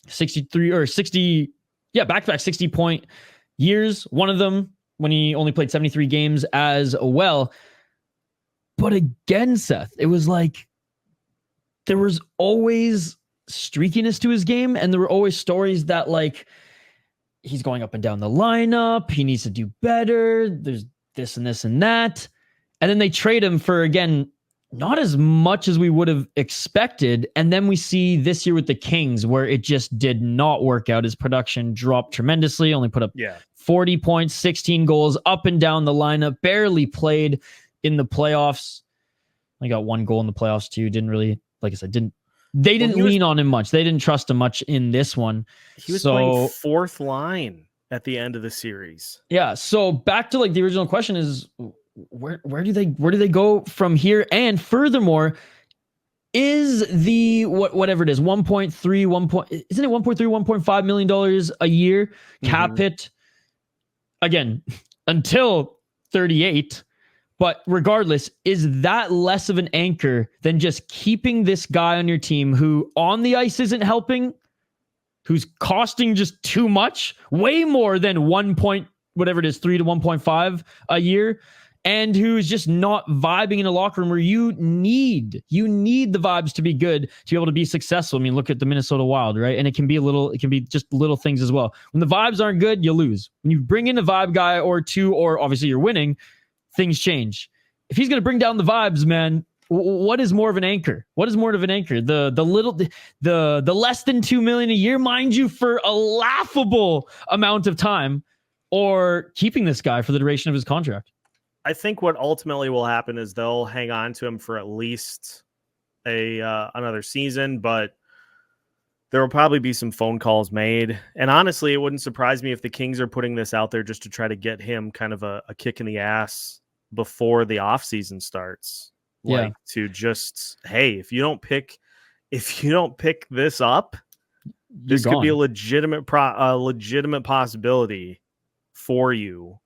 63 or 60, back-to-back 60-point years. One of them when he only played 73 games as well. But again, Seth, it was like there was always streakiness to his game, and there were always stories that, like, he's going up and down the lineup, he needs to do better, there's this and this and that. And then they trade him for, again, not as much as we would have expected. And then we see this year with the Kings where it just did not work out. His production dropped tremendously, only put up 40 points, 16 goals, up and down the lineup, barely played in the playoffs. I got one goal in the playoffs too. Didn't really, like I said, they didn't lean on him much. They didn't trust him much in this one. He was playing fourth line at the end of the series. Yeah. So back to, like, the original question is, where do they go from here? And furthermore, is the whatever it is, isn't it $1.5 million a year cap hit again until 38? But regardless, is that less of an anchor than just keeping this guy on your team who on the ice isn't helping, who's costing just too much, way more than whatever it is, 3 to 1.5 a year, and who's just not vibing in a locker room where you need the vibes to be good to be able to be successful. I mean, look at the Minnesota Wild, right? And it can be just little things as well. When the vibes aren't good, you lose. When you bring in a vibe guy or two, or obviously you're winning, things change. If he's going to bring down the vibes, man, what is more of an anchor? What is more of an anchor? The less than $2 million a year, mind you, for a laughable amount of time, or keeping this guy for the duration of his contract? I think what ultimately will happen is they'll hang on to him for at least another season, but there will probably be some phone calls made. And honestly, it wouldn't surprise me if the Kings are putting this out there just to try to get him kind of a kick in the ass before the offseason starts. Like, to just, hey, if you don't pick this up, this could be a legitimate possibility for you.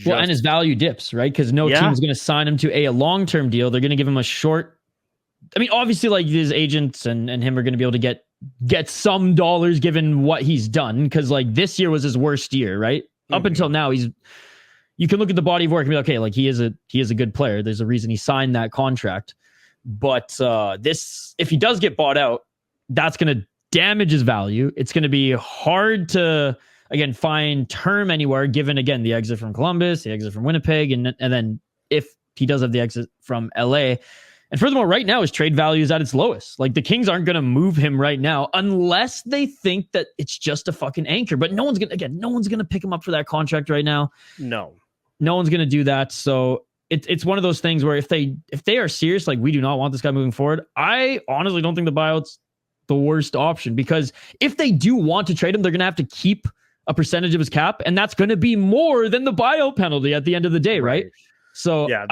Well, and his value dips, right? Because no team is going to sign him to a long-term deal. They're going to give him a short. I mean, obviously, like, his agents and him are going to be able to get some dollars given what he's done. Because, like, this year was his worst year, right? Up until now, you can look at the body of work and be like, okay, like, he is a good player. There's a reason he signed that contract. But if he does get bought out, that's going to damage his value. It's going to be hard to, again, find term anywhere, given, again, the exit from Columbus, the exit from Winnipeg, and then if he does have the exit from LA. And furthermore, right now his trade value is at its lowest. Like, the Kings aren't going to move him right now unless they think that it's just a fucking anchor. But no one's going to pick him up for that contract right now. No one's going to do that. So it's one of those things where if they are serious, like, we do not want this guy moving forward, I honestly don't think the buyout's the worst option, because if they do want to trade him, they're going to have to keep a percentage of his cap, and that's going to be more than the buyout penalty at the end of the day, right? So yeah,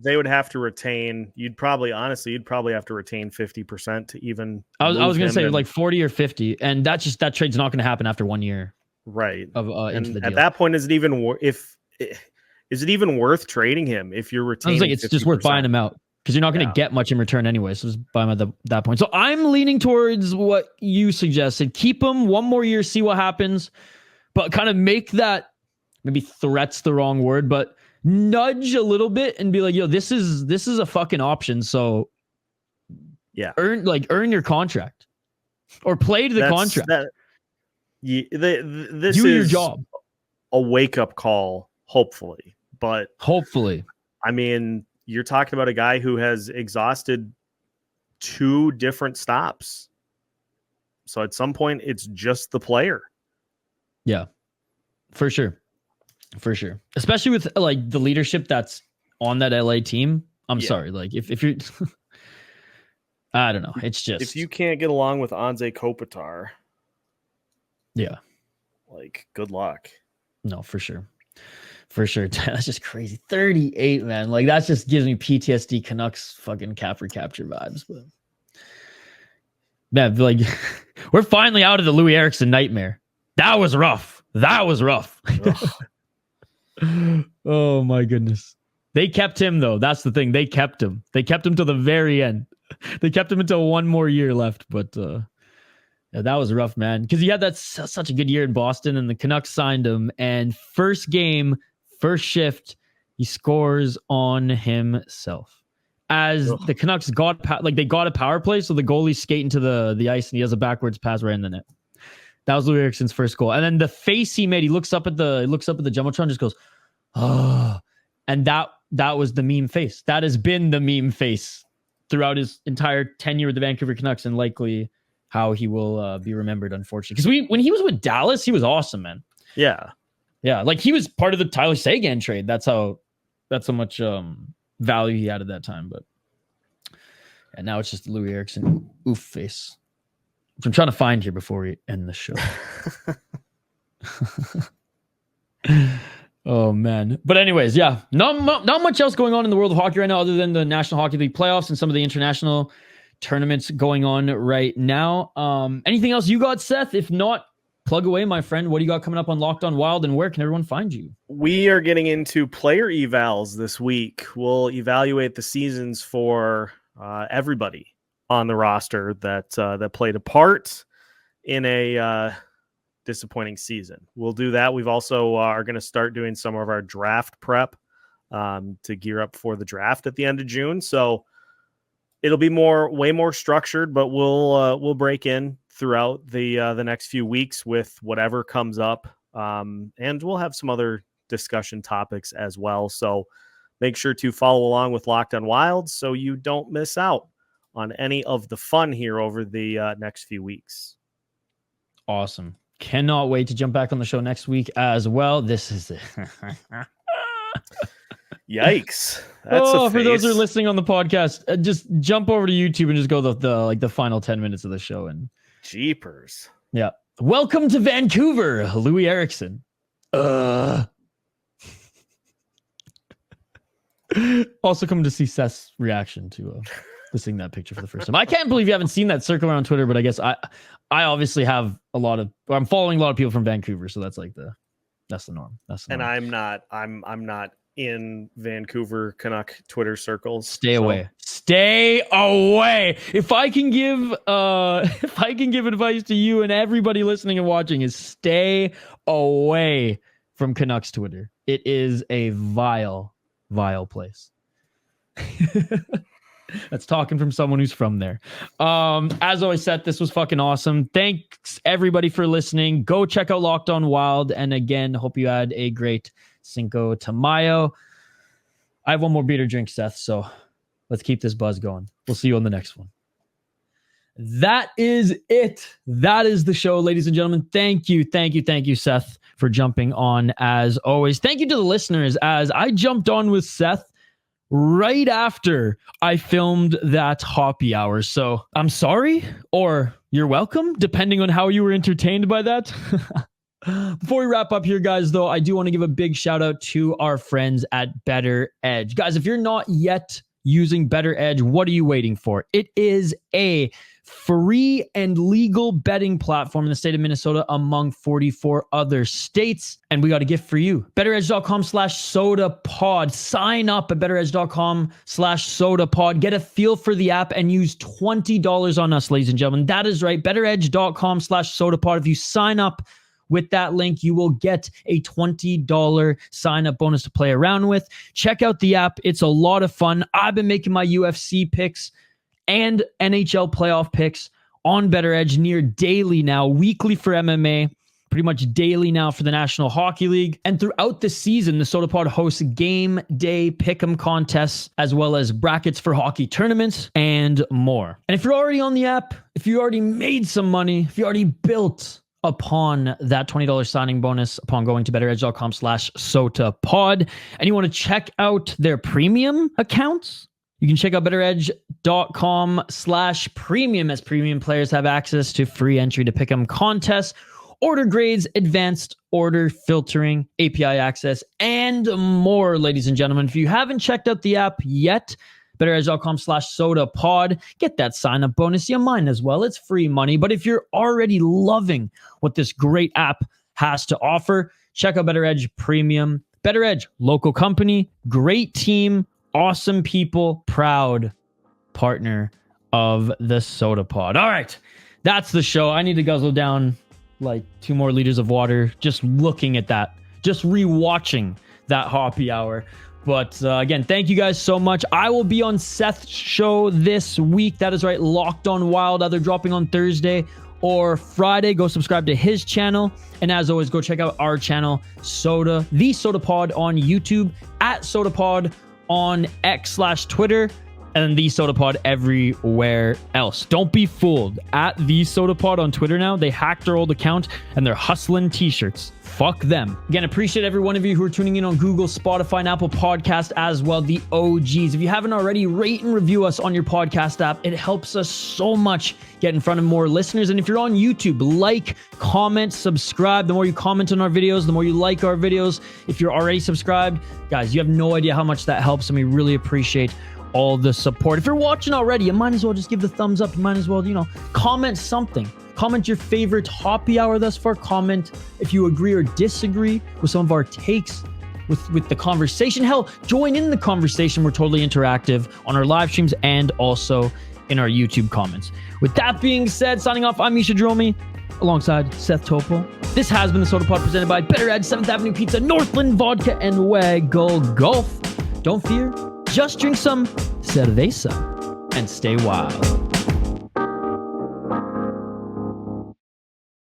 they would have to retain. You'd probably have to retain 50% to even. I was going to say like 40 or 50, and that trade's not going to happen after 1 year, right? Of into the deal. At that point, is it even worth trading him if you're retaining? I was like, it's 50%. Just worth buying him out, because you're not going to get much in return anyway. So just buy him at that point. So I'm leaning towards what you suggested. Keep him one more year, see what happens. But kind of make that, maybe threat's the wrong word, but nudge a little bit and be like, yo, this is a fucking option. So earn your contract, or play to the contract. This do is your job. A wake up call, hopefully. But hopefully, I mean, you're talking about a guy who has exhausted 2 different stops. So at some point, it's just the player. Yeah, for sure. Especially with, like, the leadership that's on that LA team. I'm sorry. Like, if you're, I don't know. It's just, if you can't get along with Anze Kopitar, like, good luck. No, for sure. That's just crazy. 38, man. Like, that just gives me PTSD Canucks fucking capture vibes. But man, like, we're finally out of the Louis Eriksson nightmare. That was rough. Oh my goodness. They kept him, though. That's the thing. They kept him till the very end. They kept him until 1 more year left. But that was rough, man. Because he had such a good year in Boston, and the Canucks signed him. And first game, first shift, he scores on himself. As the Canucks got a power play, so the goalie's skating to the ice, and he has a backwards pass right in the net. That was Louis Eriksson's first goal. And then the face he made, he looks up at the Jumbotron, just goes, oh. And that was the meme face. That has been the meme face throughout his entire tenure with the Vancouver Canucks, and likely how he will be remembered, unfortunately. Because when he was with Dallas, he was awesome, man. Yeah. Like, he was part of the Tyler Seguin trade. That's how much value he had at that time. But and now it's just Louis Eriksson oof face. Which I'm trying to find here before we end the show. Oh, man. But anyways, not much else going on in the world of hockey right now, other than the National Hockey League playoffs and some of the international tournaments going on right now. Anything else you got, Seth? If not, plug away, my friend. What do you got coming up on Locked On Wild, and where can everyone find you? We are getting into player evals this week. We'll evaluate the seasons for everybody on the roster that played a part in a disappointing season. We'll do that. We've also are going to start doing some of our draft prep to gear up for the draft at the end of June. So it'll be way more structured, but we'll break in throughout the next few weeks with whatever comes up. And we'll have some other discussion topics as well. So make sure to follow along with Locked on Wild so you don't miss out on any of the fun here over the next few weeks. Awesome. Cannot wait to jump back on the show next week as well. This is Yikes. That's for those who are listening on the podcast, just jump over to YouTube and just go the final 10 minutes of the show. And jeepers. Yeah. Welcome to Vancouver, Louis Eriksson. Also come to see Seth's reaction to seeing that picture for the first time. I can't believe you haven't seen that circle around Twitter, but I guess I obviously have I'm following a lot of people from Vancouver, so that's like that's the norm. That's the norm. And I'm not in Vancouver Canuck Twitter circles. Stay away. If I can give advice to you and everybody listening and watching, is stay away from Canucks Twitter. It is a vile place. That's talking from someone who's from there. As always, Seth, this was fucking awesome. Thanks everybody for listening. Go check out Locked on Wild. And again, hope you had a great Cinco de Mayo. I have one more beer to drink, Seth, so let's keep this buzz going. We'll see you on the next one. That is it. That is the show, ladies and gentlemen. Thank you, Seth, for jumping on as always. Thank you to the listeners, as I jumped on with Seth right after I filmed that Hoppy Hour. So I'm sorry, or you're welcome, depending on how you were entertained by that. Before we wrap up here, guys, though, I do want to give a big shout out to our friends at Better Edge. Guys, if you're not yet using Better Edge, what are you waiting for? It is a free and legal betting platform in the state of Minnesota among 44 other states. And we got a gift for you. BetterEdge.com/SotaPod. Sign up at BetterEdge.com/SotaPod. Get a feel for the app and use $20 on us, ladies and gentlemen. That is right. BetterEdge.com/SotaPod. If you sign up with that link, you will get a $20 sign-up bonus to play around with. Check out the app. It's a lot of fun. I've been making my UFC picks and NHL playoff picks on Better Edge near daily now, weekly for MMA, pretty much daily now for the National Hockey League. And throughout the season, the Sota Pod hosts game day pick'em contests, as well as brackets for hockey tournaments and more. And if you're already on the app, if you already made some money, if you already built upon that $20 signing bonus upon going to betteredge.com/SotaPod, and you want to check out their premium accounts, you can check out betteredge.com/premium, as premium players have access to free entry to pick'em contests, order grades, advanced order filtering, API access, and more, ladies and gentlemen. If you haven't checked out the app yet, betteredge.com/SotaPod. Get that sign-up bonus. You might as well. It's free money. But if you're already loving what this great app has to offer, check out Better Edge Premium. Better Edge, local company, great team, awesome people, proud partner of the Sota Pod. All right, that's the show. I need to guzzle down like 2 more liters of water just looking at that, just rewatching that Hoppy Hour. But again, thank you guys so much. I will be on Seth's show this week. That is right, Locked on Wild, either dropping on Thursday or Friday. Go subscribe to his channel. And as always, go check out our channel, the Sota Pod on YouTube, at Sota Pod on X/Twitter, and then the Sota Pod everywhere else. Don't be fooled. At the Sota Pod on Twitter now, they hacked our old account and they're hustling t-shirts. Fuck them. Again, appreciate every one of you who are tuning in on Google, Spotify, and Apple Podcast as well, the OGs. If you haven't already, rate and review us on your podcast app. It helps us so much get in front of more listeners. And if you're on YouTube, like, comment, subscribe. The more you comment on our videos, the more you like our videos. If you're already subscribed, guys, you have no idea how much that helps, and we really appreciate all the support. If you're watching already, you might as well just give the thumbs up. You might as well, comment something. Comment your favorite Hoppy Hour thus far. Comment if you agree or disagree with some of our takes with the conversation. Hell, join in the conversation. We're totally interactive on our live streams and also in our YouTube comments. With that being said, signing off, I'm Isha. alongside Seth TOUPAL. This has been the Sota Pod presented by Better Ed, 7th Avenue Pizza, Northland Vodka, and Waggle Golf. Don't fear, just drink some cerveza and stay wild.